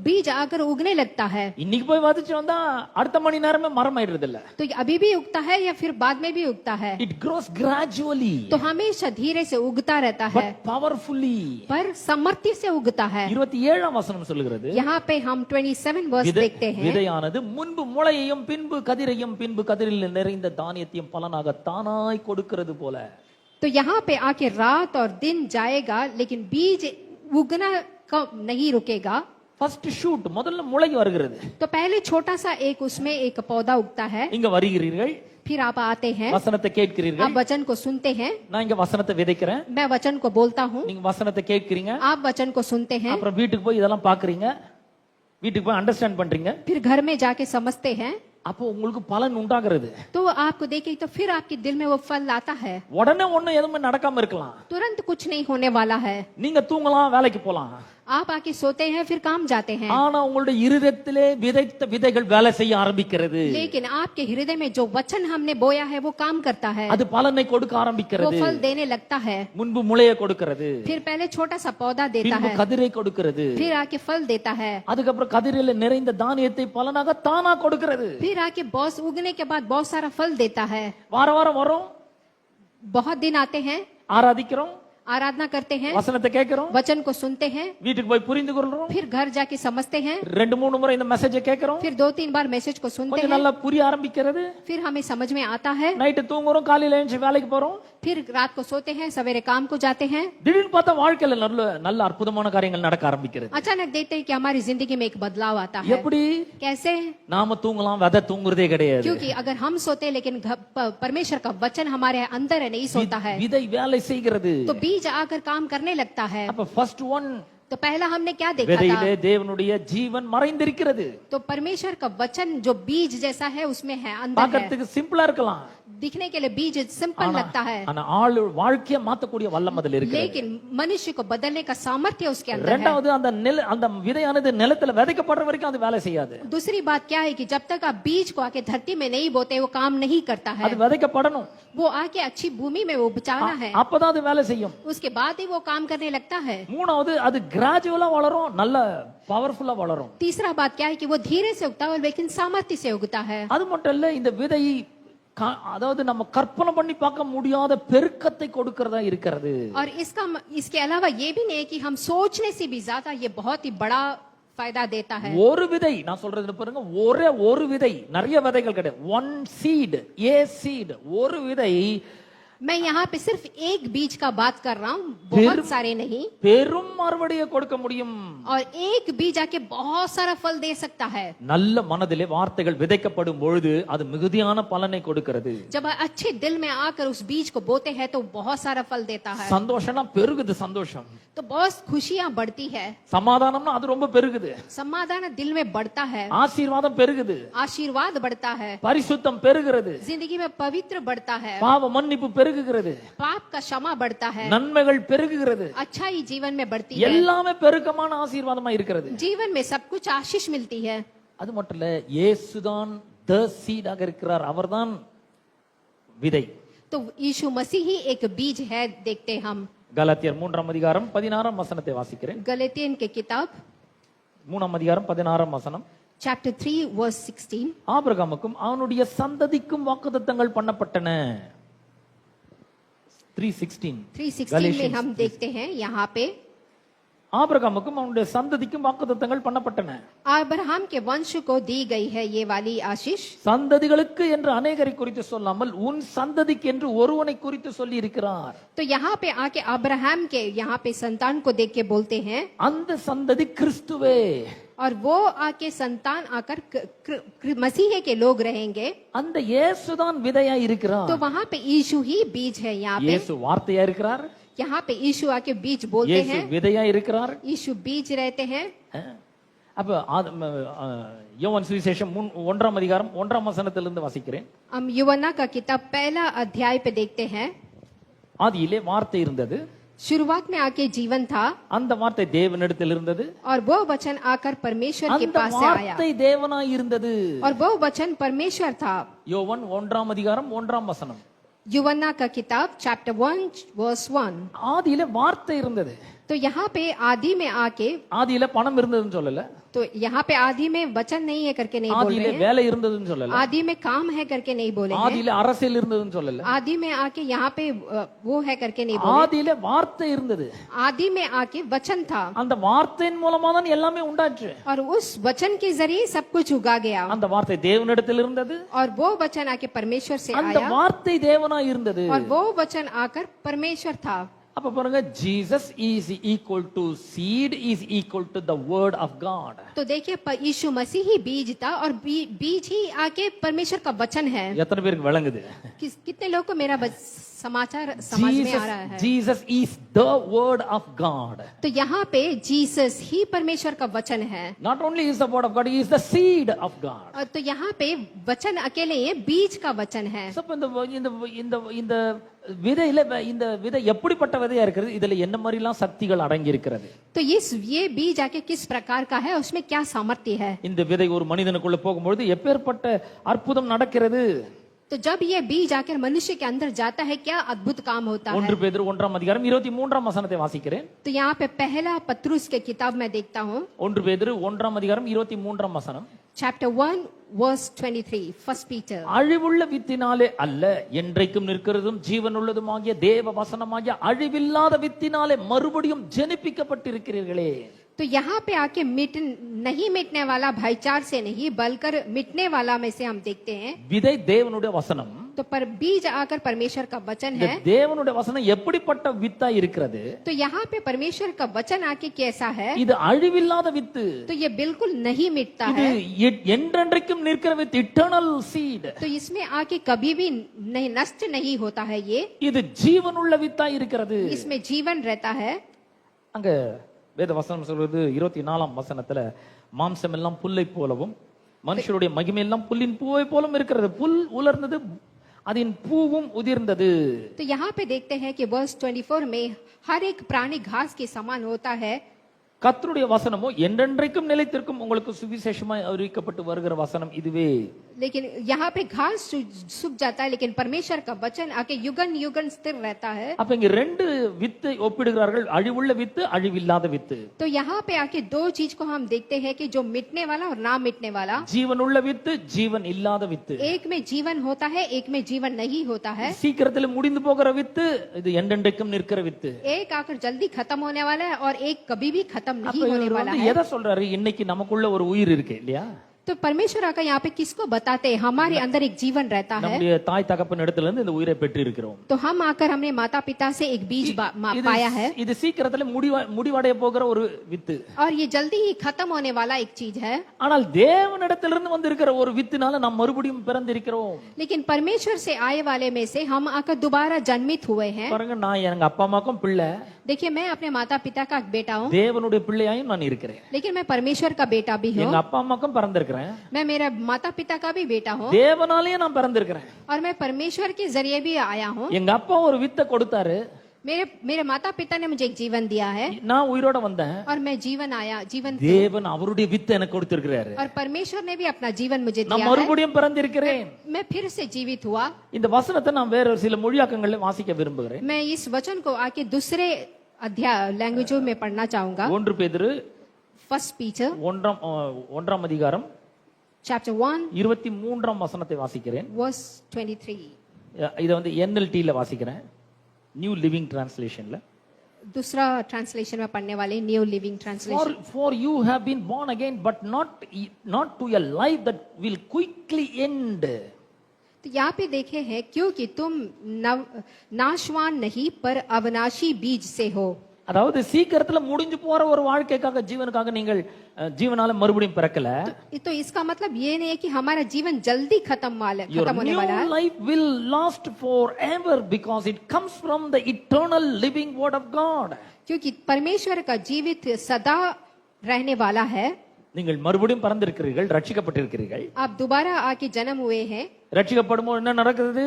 बीज आकर उगने लगता है। இன்னைக்கு போய் விதைச்சு வந்தா அடுத்த மணி நேரமே மரம் ஆயிடுறது இல்ல। तो अभी भी उगता है या फिर बाद में भी उगता है, It grows gradually तो हमेशा धीरे से उगता रहता है, but powerfully। पर सामर्थ्य से उगता है। 27 வசனம் சொல்லுகிறது, यहाँ पे हम 27 वर्ष देखते हैं, விதையானது முன்பு முளையையும் பின்பு கதிரையும் பின்பு கதிரில் நிறைந்த தானியத்தையும் பலனாக தானாய் கொடுக்கிறது போல। तो यहाँ पे आके रात और दिन जाएगा लेकिन बीज उगना नहीं रुकेगा। ஃபர்ஸ்ட் ஷூட், முதல்ல முளை வருகிறது। तो पहले छोटा सा एक उसमें एक पौधा उगता है, இங்க வருகிறீர்கள், फिर आप आते हैं, வசனத்தை கேட்கிறீர்கள், आप वचन को सुनते हैं, நான் இங்க வசனத்தை விதைக்கிறேன், मैं वचन को बोलता हूँ, நீங்க வசனத்தை கேட்கிறீங்க, आप वचन को सुनते हैं, அப்புறம் வீட்டுக்கு போய் இதெல்லாம் பாக்குறீங்க, வீட்டுக்கு போய் அண்டர்ஸ்டாண்ட் பண்றீங்க, फिर घर में जाके समझते हैं, அப்போ உங்களுக்கு பலன் உண்டாகிறது। तो आपको देखे तो फिर आपके दिल में वो फल आता है। உடனே ஒண்ணு எதுவுமே நடக்காம இருக்கலாம், तुरंत कुछ नहीं होने वाला है, நீங்க தூங்கலாம், வேலைக்கு போலாம், आप आके सोते हैं फिर काम जाते हैं, ஆனா உங்களுடைய இருதயத்திலே விதைத்த விதைகள் வேலை செய்ய ஆரம்பிக்கிறது। लेकिन आपके हृदय में जो वचन हमने बोया है वो काम करता है, அது பலனை கொடுக்க वो ஆரம்பிக்கிறது। फल देने लगता है। முன்பு முளையை கொடுக்கிறது, फिर पहले छोटा सा पौधा देता பின்பு है, கதிரை கொடுக்கிறது, फिर आके फल देता है, அதுக்கப்புறம் கதிரில நிறைந்த தானியத்தை பலனாக தானா கொடுக்கிறது। फिर आके बॉस उगने के बाद बहुत सारा फल देता है। வார வாரம் வரும், बहुत दिन आते हैं, ஆராதிக்கிறோம், आराधना करते हैं, வசனத்தை கேட்கிறோம், वचन को सुनते हैं, வீட்டுக்கு போய் புரிந்து கொள்றோம், फिर घर जाके समझते हैं, 2-3 முறை இந்த மெசேஜை கேட்கிறோம், फिर 2-3 बार मैसेज को सुनते கொஞ்சம் हैं, நல்லா புரிய ஆரம்பிக்கிறது, फिर हमें समझ में आता है, நைட்டு தூங்குறோம், காலையில எழுந்து வேலைக்கு போறோம், फिर रात को सोते हैं, सवेरे काम को जाते हैं, திடீர்னு பார்த்தா வாழ்க்கையில நல்ல நல்ல அற்புதமான காரியங்கள் நடக்க ஆரம்பிக்கிறது। अचानक देखते हैं कि हमारी जिंदगी में एक बदलाव आता है। எப்படி? कैसे? நாம தூங்கலாம், விதை தூங்குறதே கிடையாது। क्योंकि अगर हम सोते लेकिन परमेश्वर का वचन हमारे अंदर है, नहीं सोता है, விதை வேலை செய்கிறது। तो बीज आकर काम करने लगता है। அப்ப ஃபர்ஸ்ட் ஒன், तो पहला हमने क्या देखा விதையிலே था? தேவனுடைய ஜீவன் மறைந்திருக்கிறது। तो परमेश्वर का वचन जो बीज जैसा है उसमें है, अंदर है। பார்க்கிறதுக்கு சிம்பிளா இருக்கலாம், दिखने के लिए बीज सिंपल लगता है, ஆனா ஆளு வாழ்க்கைய மாத்தக்கூடிய வல்லம் அதுல இருக்கு. लेकिन मनुष्य को बदलने का सामर्थ्य उसके अंदर है। இரண்டாவது அந்த விதையானது நிலத்துல விதைக்கப்படுற வரைக்கும் அது வேலை செய்யாது. दूसरी बात क्या है कि जब तक आप बीज को आके धरती में नहीं बोते वो काम नहीं करता है, அது விதைக்கப்படணும். वो आके अच्छी भूमि में वो बचाना है, அப்பதான் அது வேலை செய்யும். उसके बाद ही वो काम करने लगता है। மூணாவது அது கிராஜுவலா வளரும், நல்ல பவர்ஃபுல்லா வளரும். तीसरा बात क्या है कि वो धीरे से उगता है लेकिन सामर्थ्य से उगता है। அது மட்டும் இல்ல, இந்த விதை அதாவது நம்ம கற்பனை பண்ணி பார்க்க முடியாத பெருக்கத்தை கொடுக்கறதா இருக்கிறது. और इसके अलावा ये भी नहीं है कि हम सोचने से भी ज्यादा ये बहुत ही बड़ा फायदा देता है। ஒரு விதை, நான் சொல்றது பாருங்க, ஒரே ஒரு விதை, நிறைய விதைகள் கிடையாது. ஒன் சீட், ஏ சீட், ஒரு விதை मैं यहाँ पे सिर्फ एक बीज का बात कर रहा हूँ, बहुत सारे नहीं। பெரும் அறுவடையை கொடுக்க முடியும். और एक बीज आके बहुत सारा फल दे सकता है। நல்ல மனதிலே வார்த்தைகள் விதைக்கப்படும் பொழுது அது மிகுதியான பலனை கொடுக்கிறது. जब अच्छे दिल में आकर उस बीज को बोते हैं तो बहुत सारा फल देता है। சந்தோஷம்னா பெருகுது, சந்தோஷம். तो बहुत खुशियां बढ़ती है। சமாதானம்னா அது ரொம்ப பெருகுது. समाधान दिल में बढ़ता है। ஆசீர்வாதம் பெருகுது. आशीर्वाद बढ़ता है। பரிசுத்தம் பெருகிறது. जिंदगी में पवित्र बढ़ता है। பாவ மன்னிப்பு பெருகுகிறது. पाप का क्षमा बढ़ता है। நன்மைகள் பெருகுகிறது. अच्छाई जीवन में बढ़ती है। எல்லாமே பெருக்கமான ஆசீர்வாதமா இருக்கிறது. जीवन में सब कुछ आशीष मिलती है। அது மட்டும் இல்ல, இயேசுதான் தி சீடாக இருக்கிறார், அவர்தான் விதை. तो यीशु मसीह ही एक बीज है। देखते हम கலாத்தியர் 3ஆம் அதிகாரம் 16ஆம் வசனத்தை வாசிக்கிறேன். गलातियन के किताब 3ஆம் அதிகாரம் 16ஆம் வசனம். chapter 3 verse 16। ஆபிரகாமுக்கும் அவனுடைய சந்ததிக்கும் வாக்குத்தத்தங்கள் பண்ணப்பட்டன. 3:16 में हम देखते हैं यहाँ पे ஆபிரகாமுக்கும் அவனுடைய சந்ததிக்கும் வாக்குத்தத்தங்கள் பண்ணப்பட்டன. अब्राहम के वंश को दी गई है ये वाली आशीष। சந்ததிகளுக்கு என்று அநேகரை குறித்து சொல்லாமல் உன் சந்ததிக்கு என்று ஒருவனை குறித்து சொல்லி இருக்கிறார். तो यहाँ पे आके अब्राहम के यहाँ पे संतान को देख के बोलते हैं, அந்த சந்ததி கிறிஸ்துவே. और वो आके संतान आकर मसीह के लोग रहेंगे। அந்த இயேசுதான் விதையா இருக்கிறார். तो वहाँ पे यीशु ही बीज है। यहाँ पे இயேசு வார்த்தையா இருக்கிறார். यहाँ पे यीशु आके बीज बोलते இயேசு हैं, விதையா இருக்கிறார். यीशु बीज रहते हैं। அப்ப யோவான் சுவிசேஷம் 1ஆம் அதிகாரம் 1ஆம் வசனத்திலிருந்து வாசிக்கிறேன். हम यूहन्ना का किताब पहला अध्याय पे देखते हैं। ஆதியிலே வார்த்தை இருந்தது, शुरुआत में आके जीवन था, அந்த வார்த்தை தேவனிடத்தில் இருந்தது, और वो वचन आकर परमेश्वर के அந்த पास से आया, வார்த்தை தேவனாய் இருந்தது. और वो वचन परमेश्वर था। யோவான் 1ஆம் அதிகாரம் 1ஆம் வசனம். यूहन्ना का किताब chapter 1 verse 1। ஆதியிலே வார்த்தை இருந்தது. तो यहाँ पे आदि में आके, ஆதியில பணம் இருந்ததுன்னு சொல்லல, तो यहाँ पे आदि में वचन नहीं है करके नहीं बोल ஆதியில रहे हैं, வேலை இருந்ததுன்னு சொல்லல, आदि में काम है करके नहीं बोले हैं, ஆதியில அரசியல் இருந்ததுன்னு சொல்லல, आदि में आके यहाँ पे वो है करके नहीं बोले, ஆதியில வார்த்தை இருந்தது. आदि में आके वचन था, அந்த வார்த்தையின் மூலமா தான் எல்லாமே உண்டாச்சு. और उस वचन के जरिए सब कुछ उगा गया, அந்த வார்த்தை தேவனிடத்தில் இருந்தது, और वो वचन आके परमेश्वर से அந்த आया, வார்த்தை தேவனாய் இருந்தது. और वो वचन आकर परमेश्वर था। அப்ப பாருங்க, Jesus is equal to seed is equal to the word of God. तो देखिए यीशु मसीह ही बीज था, और बीज ही आके परमेश्वर का वचन है। எத்தனை பேருக்கு விளங்குது? कितने लोग को मेरा समाचार समझ में आ रहा है? Jesus is the word of God. तो यहाँ पे जीसस ही परमेश्वर का वचन है। Not only is the word of God, he is the seed of God. और तो यहाँ पे वचन अकेले ये बीज का वचन है। சோ இந்த விதையில இந்த விதை எப்படிப்பட்ட விதையா இருக்கிறது, இதுல என்ன மாதிரி எல்லாம் சக்திகள் அடங்கி இருக்கிறது? तो ये बीज आके किस प्रकार का है, उसमें क्या सामर्थ्य है? இந்த விதை ஒரு மனிதனுக்குள்ள போகும்போது எப்பேற்பட்ட அற்புதம் நடக்கிறது? तो जब ये बीज आकर मनुष्य के अंदर जाता है क्या अद्भुत काम होता है? 1 பேதுரு 1ஆம் அதிகாரம் 23ஆம் வசனத்தை வாசிக்கிறேன். तो यहाँ पे पहला पत्रुस के किताब में देखता हूँ, 1 பேதுரு 1ஆம் அதிகாரம் 23ஆம் வசனம். chapter 1 verse 23, first Peter। அழிவுள்ள வித்தினாலே அல்ல, என்றைக்கும் நிற்கிறதும் ஜீவனுள்ளதுமாகிய தேவ வசனமாகிய அழிவில்லாத வித்தினாலே மறுபடியும் ஜெனிப்பிக்கப்பட்டிருக்கிறீர்களே। तो यहाँ पे आके नहीं मिटने वाला भाईचार से नहीं बल्कि मिटने वाला में से हम देखते हैं விதை தேவனுடைய வசனம். तो पर बीज आकर परमेश्वर का वचन है। தேவனுடைய வசனம் எப்படிப்பட்ட வித்தா இருக்கிறது? तो यहाँ पे परमेश्वर का वचन आके कैसा है? இது அழிவில்லாத வித்து. तो ये बिल्कुल नहीं मिटता है। இது என்றென்றைக்கும் நிற்கிற வித்து, இட்டர்னல் சீட். तो इसमें आके कभी भी नहीं नष्ट नहीं होता है। ये இது ஜீவனுள்ள வித்தா இருக்கிறது. इसमें जीवन रहता है। அங்க வேத வசனம் சொல்றது 24ஆம் வசனத்துல, மாம்சம் எல்லாம் புல்லை போலவும் மனுஷருடைய மகிமை எல்லாம் புல்லின் பூவை போலவும் இருக்கிறது. புல் உலர்ந்தது, அதன் பூவும் உதிர்ந்தது. तो यहाँ पे देखते हैं कि वर्स 24 में हर एक प्राणी घास के समान होता है, கர்த்தருடைய வசனமோ என்றென்றைக்கும் நிலைத்திருக்கும். உங்களுக்கு சுவிசேஷமாய் அறிவிக்கப்பட்டு வருகிற வசனம் இதுவே. लेकिन यहाँ पे घास सूख जाता है, लेकिन परमेश्वर का वचन आके युगन युगन स्थिर रहता है. அப்ப இங்க ரெண்டு வித்தை ஒப்பிடுகிறார்கள், அழிவுள்ள வித்து, அழிவில்லாத வித்து. तो यहाँ पे आके दो चीज को हम देखते हैं कि जो मिटने वाला और ना मिटने वाला. ஜீவனுள்ள வித்து, ஜீவன் இல்லாத வித்து. एक में जीवन होता है, एक में जीवन नहीं होता है. சீக்கிரத்தில் முடிந்து போகிற வித்து, இது என்றென்றைக்கும் நிற்கிற வித்து. एक आकर जल्दी खत्म होने वाला है और एक कभी भी खत्म அப்ப नहीं होने இவர் वाला வந்து है. எதை சொல்றாரு? இன்னைக்கு நமக்குள்ள ஒரு உயிர் இருக்கு இல்லையா? तो परमेश्वर आकर यहाँ पे किसको बताते हैं? हमारे अंदर एक जीवन रहता है. நம்முடைய தாய் தகப்பன் இடத்துல இருந்து இந்த உயிரை பெற்று இருக்கிறோம். तो हम आकर हमने माता पिता से एक बीज पाया है, இது சீக்கிரத்துல முடிவடைய போகிற ஒரு வித்து. और ये जल्दी ही खत्म होने वाला एक चीज है. ஆனால் தேவனிடத்திலிருந்து வந்திருக்கிற ஒரு வித்துனால நாம் மறுபடியும் பிறந்திருக்கிறோம். लेकिन परमेश्वर से आए वाले में से हम आकर दोबारा जन्मित हुए हैं. பாருங்க, நான் எங்க அப்பா அம்மாக்கும் பிள்ளை, देखिए मैं अपने माता पिता का एक बेटा हूँ, தேவனுடைய பிள்ளையாயும் நான் இருக்கிறேன். लेकिन मैं परमेश्वर का बेटा भी हूँ. எங்க அப்பா அம்மாக்கும் பிறந்திருக்கிறேன், मैं मेरा माता पिता का भी बेटा हूँ, தேவனாலேயே நான் பிறந்திருக்கிறேன். और मैं परमेश्वर के जरिए भी आया हूँ. எங்க அப்பா ஒரு வித்தை கொடுத்தாரு, मेरे मेरे माता पिता ने मुझे एक जीवन दिया है, நான் உயிரோட வந்தேன். और मैं जीवन தேவன் அவருடைய வித்தை எனக்கு கொடுத்திருக்கிறாரு. और परमेश्वर ने भी अपना जीवन मुझे நான் दिया है. மறுபடியும் பிறந்திருக்கிறேன். मैं फिर से जीवित हुआ. இந்த வசனத்தை நான் வேற சில மொழியாக்கங்கள்ல வாசிக்க விரும்புகிறேன். मैं इस वचन को आके दूसरे अध्याय लैंग्वेजों में पढ़ना चाहूंगा. 1 பேதுரு फर्स्ट पीटर ஒன்றாம் அதிகாரம் चैप्टर 1 23ஆம் வசனத்தை வாசிக்கிறேன். वर्स 23. இத வந்து NLT ல வாசிக்கிறேன், நியூ லிவிங் டிரான்ஸ்லேஷன்ல. दूसरा ट्रांसलेशन में पढ़ने वाले new living translation. For you have been born again, but not to a life that will quickly end. तो यहाँ पे देखे हैं, क्योंकि तुम नाशवान नहीं पर अविनाशी बीज से हो. அதாவது சீக்கிரத்துல முடிஞ்சு போற ஒரு வாழ்க்கைக்காக, ஜீவனுக்காக நீங்கள் ஜீவனால மறுபடியும் பிறக்கல. तो इसका मतलब ये नहीं है कि हमारा जीवन जल्दी खत्म Your होने new वाला है. life will last forever because it comes from the eternal living word of God. क्योंकि परमेश्वर का जीवित सदा रहने वाला है. நீங்கள் மறுபடியும் பிறந்திருக்கிறீர்கள், ரட்சிக்கப்பட்டிருக்கிறீர்கள். आप दोबारा आके जन्म हुए हैं. ரட்சிக்கப்படும்போது என்ன நடக்குது?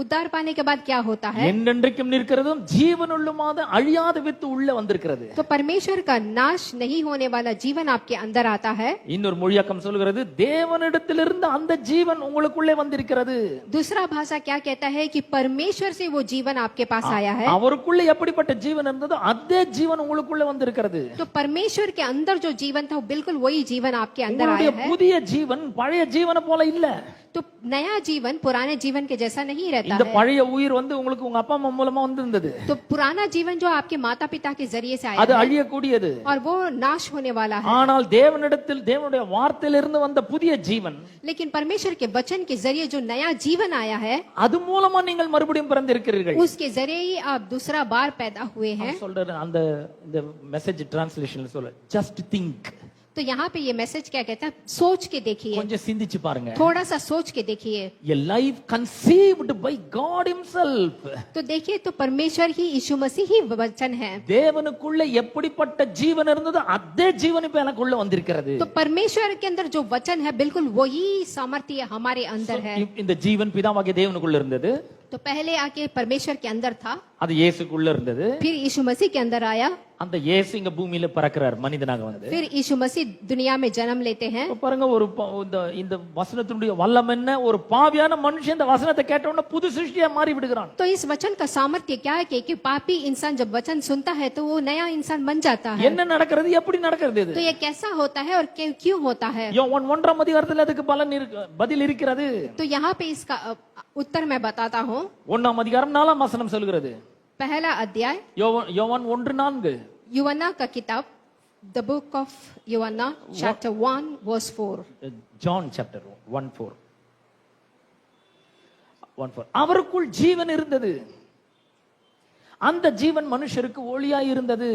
उद्धार पाने के बाद क्या होता है? என்றென்றைக்கும் நிற்கிறதும் ஜீவனுள்ளமான அழியாத வித்து உள்ள வந்திருக்கிறது. तो परमेश्वर का नाश नहीं होने वाला जीवन आपके अंदर आता है. இன்னொரு மொழியாக்கம் சொல்கிறது, தேவனிடத்திலிருந்து அந்த ஜீவன் உங்களுக்குள்ளே வந்திருக்கிறது. दूसरा भाषा क्या कहता है कि परमेश्वर से वो जीवन आपके पास आया है. அவருக்குள்ள எப்படிப்பட்ட ஜீவன் இருந்ததோ அதே ஜீவன் உங்களுக்குள்ள வந்திருக்கிறது. तो परमेश्वर के अंदर जो जीवन था वो बिल्कुल वही जीवन आपके अंदर உங்களுடைய आया है. புதிய ஜீவன் பழைய ஜீவனை போல இல்ல. तो नया जीवन पुराने जीवन के जैसा नहीं रहता இந்த है. பழைய உயிர் வந்து உங்களுக்கு உங்க அப்பா அம்மா மூலமா வந்திருந்தது. तो पुराना जीवन जो आपके माता पिता के जरिए से आया அது है, அழியக்கூடியது. और वो नाश होने वाला है. ஆனால் தேவனுடைய வார்த்தையிலிருந்து வந்த புதிய ஜீவன், लेकिन परमेश्वर के वचन के जरिए जो नया जीवन आया है, அது மூலமா நீங்கள் மறுபடியும் பிறந்திருக்கிறீர்கள். उसके जरिए ही आप दूसरा बार पैदा हुए हैं. சொல்றேன், அந்த இந்த மெசேஜ் டிரான்ஸ்லேஷன்ல சொல்ல, ஜஸ்ட் திங்க். तो यहाँ पे ये मैसेज क्या कहता है? सोच के देखिए, கொஞ்சம் சிந்திச்சு பாருங்க. थोड़ा सा सोच के देखिए. A life conceived by God himself. तो देखिए, तो परमेश्वर ही यीशु मसीह ही वचन है. தேவனுக்குள்ள எப்படிப்பட்ட ஜீவன் இருந்ததோ அதே ஜீவன் இப்ப எனக்குள்ள வந்திருக்கிறது. तो परमेश्वर के अंदर जो वचन है बिल्कुल वही सामर्थ्य हमारे अंदर है. இந்த ஜீவன் பிதாவாகிய தேவனுக்குள்ள இருந்தது, तो पहले आके परमेश्वर के अंदर था, அது இயேசுக்குள்ள இருந்தது. फिर यीशु मसीह के अंदर आया, அந்த இயேசு இங்க பூமியில பிறக்கிறார் மனிதனாக வந்து. फिर यीशु मसीह दुनिया में जन्म लेते हैं. இப்ப பாருங்க, இந்த வசனத்தினுடைய வல்லம் என்ன? ஒரு பாவியான மனுஷன் இந்த வசனத்தை கேட்ட உடனே புது சிருஷ்டியா மாறி விடுகிறான். तो इस वचन का सामर्थ्य क्या है कि पापी इंसान जब वचन सुनता है तो वो नया इंसान बन जाता है. என்ன நடக்கிறது? எப்படி நடக்கிறது இது? तो ये कैसा होता है और क्यों होता है? யோவான் 1ஆம் அதிகாரத்துல அதுக்கு பதில் இருக்கிறது. तो यहाँ पे इसका उत्तर मैं बताता हूँ. 1ஆம் அதிகாரம் 4ஆம் வசனம் சொல்கிறது. पहला अध्याय யோவான் 1:4. यूहन्ना का किताब, द बुक ऑफ यूहन्ना चैप्टर 1 वर्स 4. John chapter 1:4. அவருக்குள் ஜீவன் இருந்தது, அந்த ஜீவன் மனுஷருக்கு ஒளியாய் இருந்தது.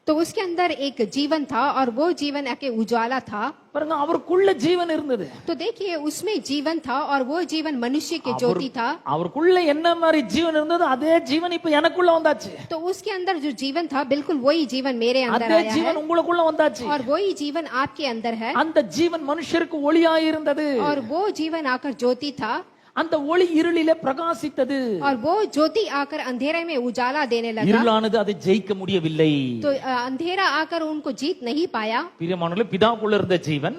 तो उसके अंदर एक जीवन था और वो जीवन आके उजाला था. பாருங்க, அவருக்குள்ள ஜீவன் இருந்தது. तो देखिए, उसमें जीवन था और वो जीवन मनुष्य के ज्योति था. அவருக்குள்ள என்ன மாதிரி ஜீவன் இருந்ததோ அதே ஜீவன் இப்ப எனக்குள்ள வந்தாச்சு. तो उसके अंदर जो जीवन था बिल्कुल वही जीवन मेरे अंदर அதே आया ஜீவன் है, உங்களுக்குள்ள வந்தாச்சு. और वही जीवन आपके अंदर है. அந்த ஜீவன் மனுஷருக்கு ஒளியாய் இருந்தது. और वो जीवन आकर ज्योति था. அந்த ஒளி இருளிலே பிரகாசித்தது. और वो ज्योति आकर अंधेरे में उजाला देने लगा। இருளானது அதை ஜெயிக்க முடியவில்லை. तो अंधेरा आकर उनको जीत नहीं पाया। பிரியமானவர்களே, பிதாவுக்குள்ள இருந்த ஜீவன்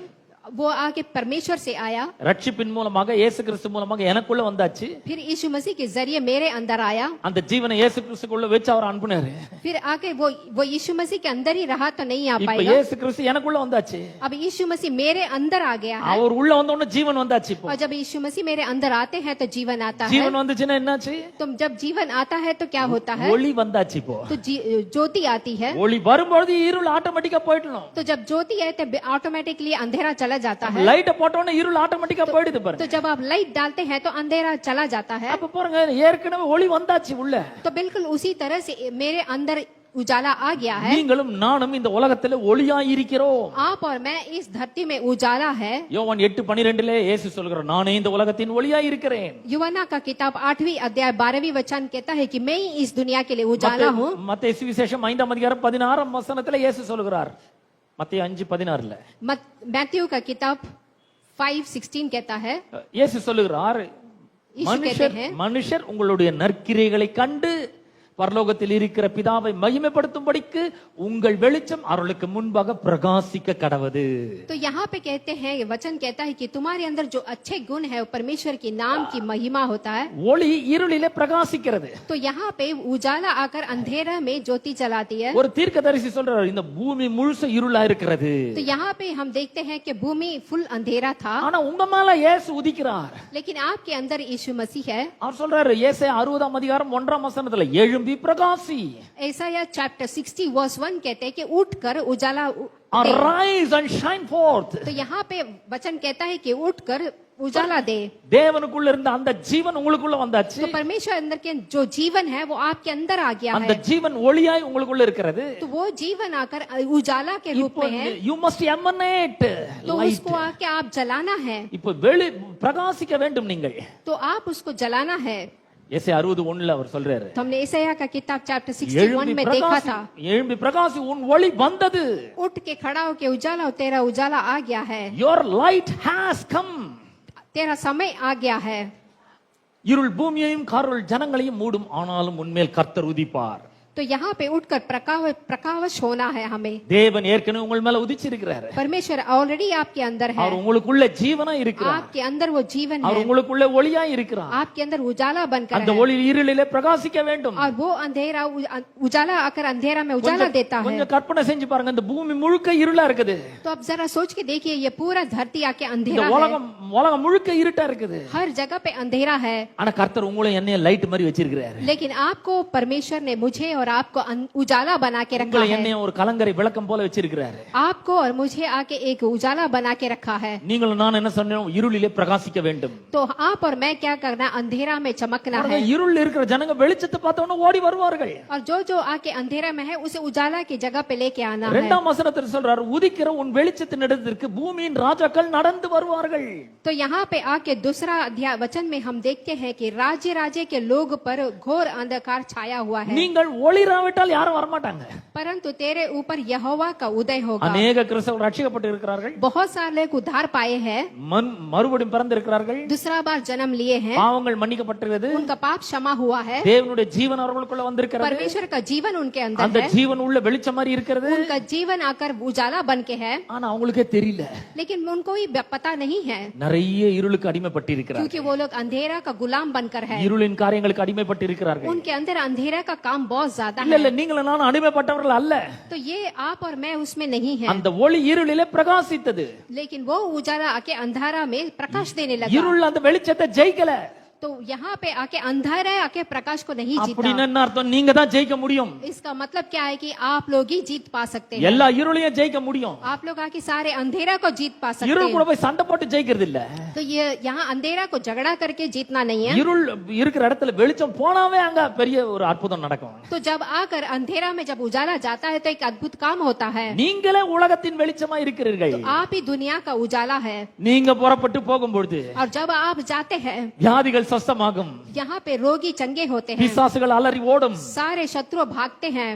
वो आके परमेश्वर से आया, ரட்சிப்பின் மூலமாக இயேசு கிறிஸ்து மூலமாக எனக்குள்ள வந்தாச்சு. फिर यीशु मसीह के जरिए मेरे अंदर आया। அந்த ஜீவனை இயேசு கிறிஸ்துக்குள்ள வச்சு அவர் அனுப்புனாரு. फिर आके वो यीशु मसीह के अंदर ही रहा तो नहीं आ இப்ப पाएगा। இயேசு கிறிஸ்து எனக்குள்ள வந்தாச்சு. अब यीशु मसीह मेरे अंदर आ गया है, அவர் உள்ள வந்த உடனே ஜீவன் வந்தாச்சு. இப்போ और जब यीशु मसीह मेरे अंदर आते हैं तो जीवन आता है। ஜீவன் வந்துச்சுன்னா என்னாச்சு? तो जब जीवन आता है तो क्या होता है? ஒளி வந்தாச்சு. இப்போ तो ज्योति आती है। ஒளி வரும்போது இருள் ஆட்டோமேட்டிக்கா போயிடணும். तो जब ज्योति आए तो ऑटोमेटिकली अंधेरा चला जाता है। லைட்ட போட்டோன்னே இருள் ஆட்டோமேட்டிக்கா போயிடுது பாருங்க. तो जब आप लाइट डालते हैं तो अंधेरा चला जाता है। அப்ப பாருங்க, ஏற்கனவே ஒளி வந்தாச்சு உள்ள. तो बिल्कुल उसी तरह से मेरे अंदर उजाला आ गया है। நீங்களும் நானும் இந்த உலகத்துல ஒளியாய் இருக்கிறோம். आप और मैं इस धरती में उजाला है। யோவான் 8:12 இயேசு சொல்கிறார், நானே இந்த உலகத்தின் ஒளியாய் இருக்கிறேன். यूहन्ना का किताब 8वीं अध्याय 12वीं वचन कहता है कि मैं ही इस दुनिया के लिए उजाला हूँ। மத்தேயு சுவிசேஷம் 5ஆம் அதிகாரம் 16ஆம் வசனத்துல இயேசு சொல்கிறார். மத்தேயு 5:16 मैथ्यू का किताब 5:16 कहता है, இயேசு சொல்லுகிறார், यीशु कहते हैं, மனுஷர் உங்களுடைய நற்கிரியைகளை கண்டு பரலோகத்தில் இருக்கிற பிதாவை மகிமைப்படுத்தும்படிக்கு உங்கள் வெளிச்சம் அவர்களுக்கு முன்பாக பிரகாசிக்க கடவது. तो यहाँ पे कहते हैं, वचन कहता है कि तुम्हारे अंदर जो अच्छे गुण है वो परमेश्वर के नाम की महिमा होता है। ஒளி இருளிலே பிரகாசிக்கிறது. तो यहाँ पे उजाला आकर अंधेरा में ज्योति जलाती है। ஒரு தீர்க்கதரிசி சொல்றார், இந்த பூமி முழுச இருளா இருக்கிறது. तो यहाँ पे हम देखते हैं कि भूमि फुल अंधेरा था, ஆனா உங்க மேல இயேசு உதிக்கிறார். लेकिन आपके अंदर यीशु मसीह है। அவர் சொல்றாரு, ஏசாயா 60ஆம் அதிகாரம் 1ஆம் வசனத்துல, எழும்பி பிரகாசி. ऐसाया चैप्टर 60 वर्स 1 कहते हैं कि उठकर उजाला दे। Arise and shine forth. तो यहाँ पे वचन कहता है कि उठकर उजाला दे। தேவனுக்குள்ள இருந்த அந்த ஜீவன் உங்களுக்குள்ள வந்தாச்சு. तो परमेश्वर अंदर के जो जीवन है वो आपके अंदर आ गया அந்த है। ஜீவன் ஒளியாய் உங்களுக்குள்ள இருக்கிறது. तो वो जीवन आकर उजाला के रूप में है। you must emanate तो light. उसको आके आप जलाना है। இப்போ வெளி பிரகாசிக்க வேண்டும் நீங்கள். तो आप उसको जलाना है। ஏசாயா 60:1 அவர் சொல்றாரு, तो हमने ईसाया का किताब चैप्टर 61 में देखा था, எழும்பி பிரகாசி, உன் ஒளி வந்தது. उठ के खड़ा होके उजाला, तेरा उजाला आ गया है, your light has come. तेरा समय आ गया है। இருள் பூமியையும் காருள் ஜனங்களையும் மூடும், ஆனாலும் உன்மேல் கர்த்தர் உதிப்பார். तो यहाँ पे उठकर प्रकाश होना है हमें। தேவன் ஏற்கனவே உங்கள் மேல உதிச்சிருக்கிறாரு. परमेश्वर ऑलरेडी आपके अंदर है। அவர் உங்களுக்குள்ள ஜீவனா இருக்கிறார். आपके अंदर वो जीवन அவர் है, உங்களுக்குள்ள ஒளியா இருக்கிறார். आपके अंदर उजाला बनकर அந்த है। ஒளி இருளிலே பிரகாசிக்க வேண்டும். और वो अंधेरा उजाला आकर अंधेरा में उजाला देता है। கொஞ்சம் கற்பனை செஞ்சு பாருங்க, இந்த பூமி முழுக்க இருளா இருக்குது. तो अब जरा सोच के देखिए, ये पूरा धरती आके இந்த अंधेरा है, உலகம் முழுக்க இருட்டா இருக்குது. हर जगह पे अंधेरा है। ஆனா கர்த்தர் உங்களை என்னைய லைட் மாதிரி வச்சிருக்கிறாரு. लेकिन आपको परमेश्वर ने, मुझे और आपको उजाला बना के रखा உங்களை है। என்னைய ஒரு கலங்கரை விளக்கம் போல வச்சிருக்கிறாரு. आपको और मुझे आके एक उजाला बना के रखा है। நீங்களும் நான் என்ன சொன்னோம், இருளிலே பிரகாசிக்க வேண்டும். तो आप और मैं क्या करना, अंधेरा में चमकना है। இருள் இருக்கிற ஜனங்க வெளிச்சத்தை பார்த்தவன ஓடி வருவார்கள். और जो जो आके अंधेरा में है उसे उजाला की जगह पे लेके आना है। 2ஆம் வசனத்தில் சொல்றாரு, உதிக்கிற உன் வெளிச்சத்தின் இடத்திற்கு பூமியின் ராஜாக்கள் நடந்து வருவார்கள். तो यहाँ पे आके दूसरा अध्याय वचन में हम देखते हैं कि राज्य राज्य के लोग पर घोर अंधकार छाया हुआ है, நீங்கள் ஒளிராவிட்டால் யாரும் வரமாட்டாங்க. परंतु तेरे ऊपर यहोवा का उदय होगा। அநேக கிறிஸ்தவர்கள் ரட்சிக்கப்பட்டு இருக்கிறார்கள், बहुत सारे लोग उद्धार पाए हैं, மறுபடியும் பிறந்து இருக்கிறார்கள், दूसरा बार जन्म लिए हैं, பாவங்கள் மன்னிக்கப்பட்டிருக்கிறது, उनका पाप क्षमा हुआ है, தேவனுடைய ஜீவன் அவர்களுக்குள்ள வந்திருக்கிறது. परमेश्वर का जीवन उनके अंदर அந்த है, ஜீவன் உள்ள வெளிச்சம் மாதிரி இருக்கிறது. उनका जीवन आकर उजाला बन के है, ஆனா அவங்களுக்கே தெரியல. लेकिन उनको ही पता नहीं है, நிறைய இருளுக்கு அடிமைப்பட்டு இருக்கிறார்கள். क्योंकि वो लोग अंधेरा का गुलाम बनकर है, இருளின் காரியங்களுக்கு அடிமைப்பட்டு இருக்கிறார்கள். उनके अंदर अंधेरा का काम बहुत ज्यादा இல்ல है। இல்ல, நீங்களும் நானும் அடிமைப்பட்டவர்கள் அல்ல. तो ये आप और मैं उसमें नहीं है, அந்த ஒளி இருளிலே பிரகாசித்தது. लेकिन वो उजाला आके अंधारा में प्रकाश देने लगा। இருள் அந்த வெளிச்சத்தை ஜெயிக்கல. तो यहाँ पे आके अंधारा आके प्रकाश को नहीं அப்படின்னு जीता। என்ன அர்த்தம், நீங்க தான் ஜெயிக்க முடியும். इसका मतलब क्या है कि आप लोग ही जीत पा सकते हैं, எல்லா இருளையும் ஜெயிக்க முடியும். आप लोग आके सारे अंधेरा को जीत पा सकते இருள் கூட हैं। போய் சண்டை போட்டு ஜெயிக்கிறது இல்ல. तो ये यहाँ अंधेरा को झगड़ा करके जीतना नहीं है। இருள் இருக்கிற இடத்துல வெளிச்சம் போனாவே அங்க பெரிய ஒரு அற்புதம் நடக்கும். तो जब आकर अंधेरा में जब उजाला जाता है तो एक अद्भुत काम होता है। நீங்களே உலகத்தின் வெளிச்சமா இருக்கிறீர்கள். आप ही दुनिया का उजाला है, நீங்க புறப்பட்டு போகும்பொழுது और जब आप जाते हैं வியாதிகள் வியாதிகள் சொஸ்தமாகும், यहाँ पे रोगी चंगे होते हैं, பிசாசுகள் அலறி ஓடும், सारे शत्रु भागते हैं,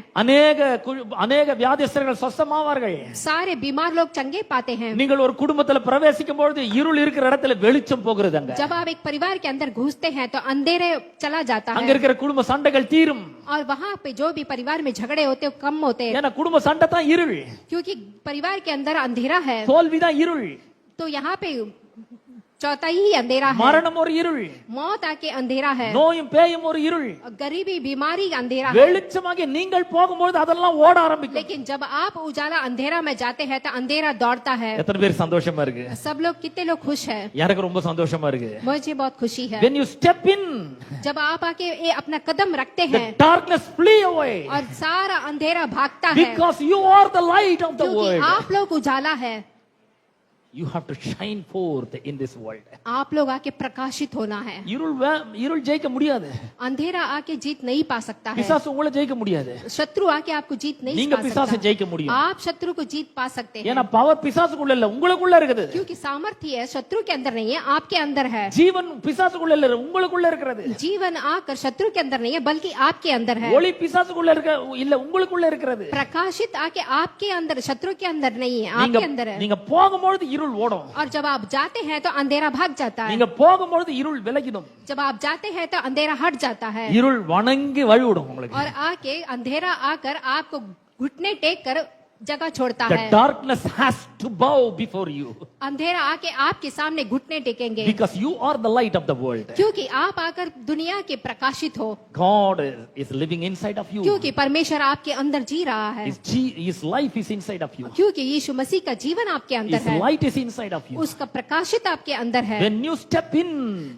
அநேக வியாதிஸ்தர்கள் சொஸ்தமாவார்கள். सारे बीमार लोग चंगे पाते हैं। நீங்கள் ஒரு குடும்பத்துல பிரவேசிக்கும் பொழுது இருள் இருக்கிற இடத்துல வெளிச்சம் போகிறது. அங்க जब आप एक परिवार के अंदर घुसते हैं तो अंधेरे चला जाता அங்க है, இருக்கிற குடும்ப சண்டைகள் தீரும். और वहाँ पे जो भी परिवार में झगड़े होते हैं कम होते हैं, ஏன்னா குடும்ப சண்டை தான் இருள், क्योंकि परिवार के अंदर अंधेरा है। தோல்விதான் இருள், तो यहाँ पे चौथाई ही अंधेरा है, மரணம் ஒரு இருள், मौत आके अंधेरा है, நோயும் பேயும் ஒரு இருள். गरीबी बीमारी अंधेरा है। வெளிச்சமாகி நீங்கள் போகும்போது அதெல்லாம் ஓட ஆரம்பிக்கும். लेकिन जब आप उजाला अंधेरा में जाते हैं तो अंधेरा दौड़ता है। எத்தனை பேர் சந்தோஷமா இருக்கு? सब लोग कितने लोग खुश हैं? எனக்கு ரொம்ப சந்தோஷமா இருக்கு. मुझे बहुत खुशी है। when you step in, जब आप आके ये अपना कदम रखते the हैं darkness flee away, और सारा अंधेरा भागता है, because you are the light of the क्योंकि world. आप लोग उजाला है। You have to shine forth in this world. आप लोग आके प्रकाशित होना है। இருள் ஜெயிக்க முடியாது. अंधेरा आके जीत नहीं पा सकता है, பிசாசு உங்களை ஜெயிக்க முடியாது. शत्रु आके आपको जीत नहीं நீங்க पा பிசாசை सकता। ஜெயிக்க முடியும். आप शत्रु को जीत पा सकते हैं, ஏன்னா பவர் பிசாசுக்குள்ள இல்ல, உங்களுக்குள்ள இருக்குது. क्योंकि सामर्थ्य है शत्रु के अंदर नहीं है, आपके अंदर है। ஜீவன் பிசாசுக்குள்ள இல்ல, உங்களுக்குள்ள இருக்கிறது. जीवन आकर शत्रु के अंदर नहीं है बल्कि आपके अंदर है। ஒளி பிசாசுக்குள்ள இருக்க இல்ல, உங்களுக்குள்ள இருக்கிறது. प्रकाशित आके आपके अंदर, शत्रु के अंदर नहीं है, आपके अंदर है। நீங்க போகும்போது இருள் ஓடும், और जब आप जाते हैं तो अंधेरा भाग जाता है, நீங்க போகும்போது இருள் விலகிடும். जब आप जाते हैं तो अंधेरा हट जाता है, இருள் வணங்கி வழிவிடும் உங்களுக்கு. और आके अंधेरा आकर आपको घुटने टेक कर जगह छोड़ता The है। darkness has to bow before you, अंधेरा आके आपके सामने घुटने टेकेंगे, because you are the light of the world. क्योंकि आप आकर दुनिया के प्रकाशित हो, God is living inside of you. क्योंकि परमेश्वर आपके अंदर जी रहा है, His life is inside of you. क्योंकि यीशु मसीह का जीवन आपके अंदर His है, light is inside of you. उसका प्रकाशित आपके अंदर है। When you step in,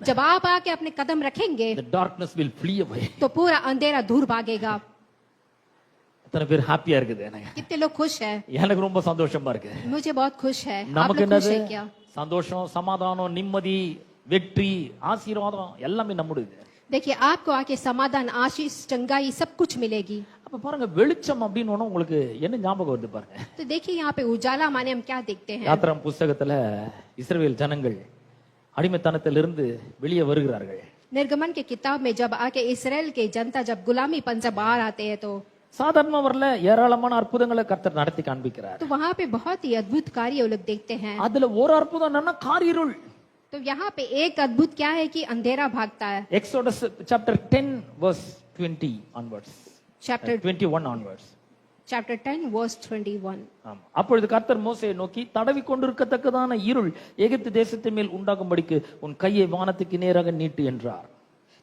जब आप आके अपने कदम रखेंगे the darkness will flee away. तो पूरा अंधेरा दूर भागेगा। எத்தனை பேர் ஹாப்பியா இருக்குது? कितने लोग खुश हैं? எனக்கு ரொம்ப சந்தோஷமா இருக்கு. मुझे बहुत खुश है। आप நமக்கு लोग खुश என்னது? हैं क्या? சந்தோஷம், சமாதானம், நிம்மதி, வெற்றி, ஆசீர்வாதம் எல்லாமே நம்முடையது. देखिए आपको आके समाधान, आशीष, चंगाई सब कुछ मिलेगी। அப்ப பாருங்க, வெளிச்சம் அப்படின்னு ஒண்ணு உங்களுக்கு என்ன ஞாபகம் வருது பாருங்க. तो देखिए यहाँ पे उजाला माने हम क्या देखते हैं? யாத்திராம் புஸ்தகத்துல இஸ்ரவேல் ஜனங்கள் அடிமைத்தனத்திலிருந்து வெளியே வருகிறார்கள். निर्गमन के किताब में जब आके इसराइल के जनता जब गुलामीपन से बाहर आते हैं तो சாதாரணமா வரல, ஏராளமான அற்புதங்களை கர்த்தர் நடத்தி காண்பிக்கிறார். वहाँ पे बहुत ही अद्भुत कार्य वो लोग देखते हैं। அதுல ஒரு அற்புதம் என்னன்னா காரிருள். तो यहाँ पे एक अद्भुत क्या है कि अंधेरा भागता है। Exodus chapter 10 verse 20 onwards, chapter 21 onwards. 10 verse 21। ஆமா. அப்பொழுது கர்த்தர் மோசேயை நோக்கி, தடவி கொண்டிருக்கத்தக்கதான இருள் எகிப்து தேசத்தின் மேல் உண்டாகும்படிக்கு உன் கையை வானத்துக்கு நேராக நீட்டு என்றார்.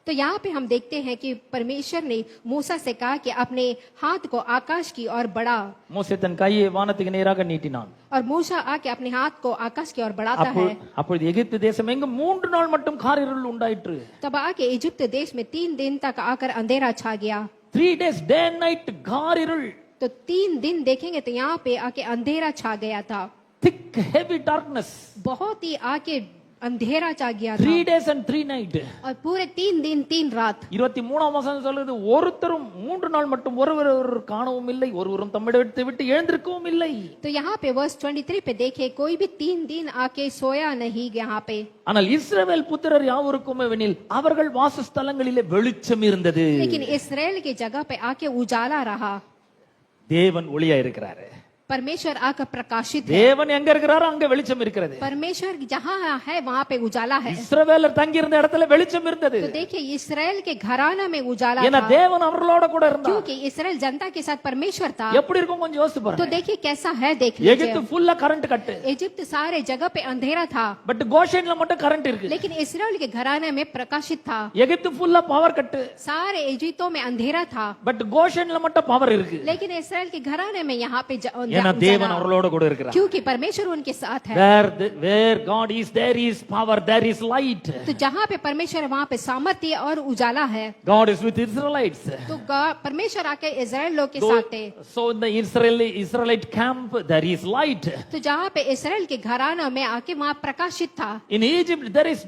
तो यहाँ पे हम देखते हैं कि परमेश्वर ने मूसा से कहा कि अपने हाथ को आकाश की ओर बढ़ा, மோசே தன் கையை வானத்துக்கு நேராக நீட்டினான். और मूसा आके अपने हाथ को आकाश की ओर बढ़ाता है। அப்பொழுது எகிப்து தேசம் எங்கும் 3 நாள் மட்டும் காரிருள் உண்டாயிற்று. तब आके इजिप्ट देश में 3 दिन तक आकर अंधेरा छा गया। 3 days day and night காரிருள். तो 3 दिन देखेंगे तो यहाँ पे आके अंधेरा छा गया था, thick heavy darkness. बहुत ही आके अंधेरा छा गया था, 3 days and 3 night. और पूरे 3 दिन 3 रात। 23ஆம் வசனம் சொல்லுது, ஒருத்தரும் 3 நாள் மட்டும் ஒருவர் காணவும் இல்லை, ஒருவரும் தம்மிடத்தை விட்டு எழுந்திருக்கவும் இல்லை. तो यहाँ पे वर्स 23 पे देखे कोई भी 3 दिन आके सोया नहीं यहाँ पे। ஆனால் இஸ்ரவேல் புத்திரர் யாவருக்கும் எவனில் அவர்கள் வாசஸ்தலங்களிலே வெளிச்சம் இருந்தது. लेकिन इसराइल की जगह पे आके उजाला रहा। தேவன் ஒளியா இருக்கிறாரு. परमेश्वर आकर प्रकाशित है। தேவன் எங்க இருக்கிறாரோ அங்க வெளிச்சம் இருக்கிறது. परमेश्वर जहाँ है वहाँ पे उजाला है। இஸ்ரவேலர் தங்கி இருந்த இடத்துல வெளிச்சம் இருந்தது. तो देखिए इसराइल के घराना में उजाला ஏன்னா था, தேவன் அவர்களோட கூட இருந்தார். क्योंकि इसराइल जनता के साथ परमेश्वर था। எப்படி இருக்கும் கொஞ்சம் யோசிச்சு तो பாருங்க. देखिए कैसा है, देख எகிப்து लीजिए। ஃபுல்லா கரண்ட் கட், इजिप्ट सारे जगह पे अंधेरा था, பட் கோஷேன்ல மட்டும் கரண்ட் இருக்கு. लेकिन इसराइल के घराने में प्रकाशित था। எகிப்து ஃபுல்லா பவர் கட், सारे इजिप्टों में अंधेरा था, பட் கோஷேன்ல மட்டும் பவர் இருக்கு. लेकिन इसराइल के घराने में यहाँ पे ஏன்னா தேவன் அவர்களோட கூட இருக்கிறார். क्योंकि परमेश्वर उनके साथ है। where God is, there is power, there is light. तो जहाँ पे परमेश्वर है वहाँ पे सामर्थ्य और उजाला है। God is with Israelites. तो परमेश्वर आके इजराइल लोग के साथ थे। So in the Israelite camp there is light. तो जहाँ पे इजराइल के घराना में आके वहाँ प्रकाशित था। In Egypt there is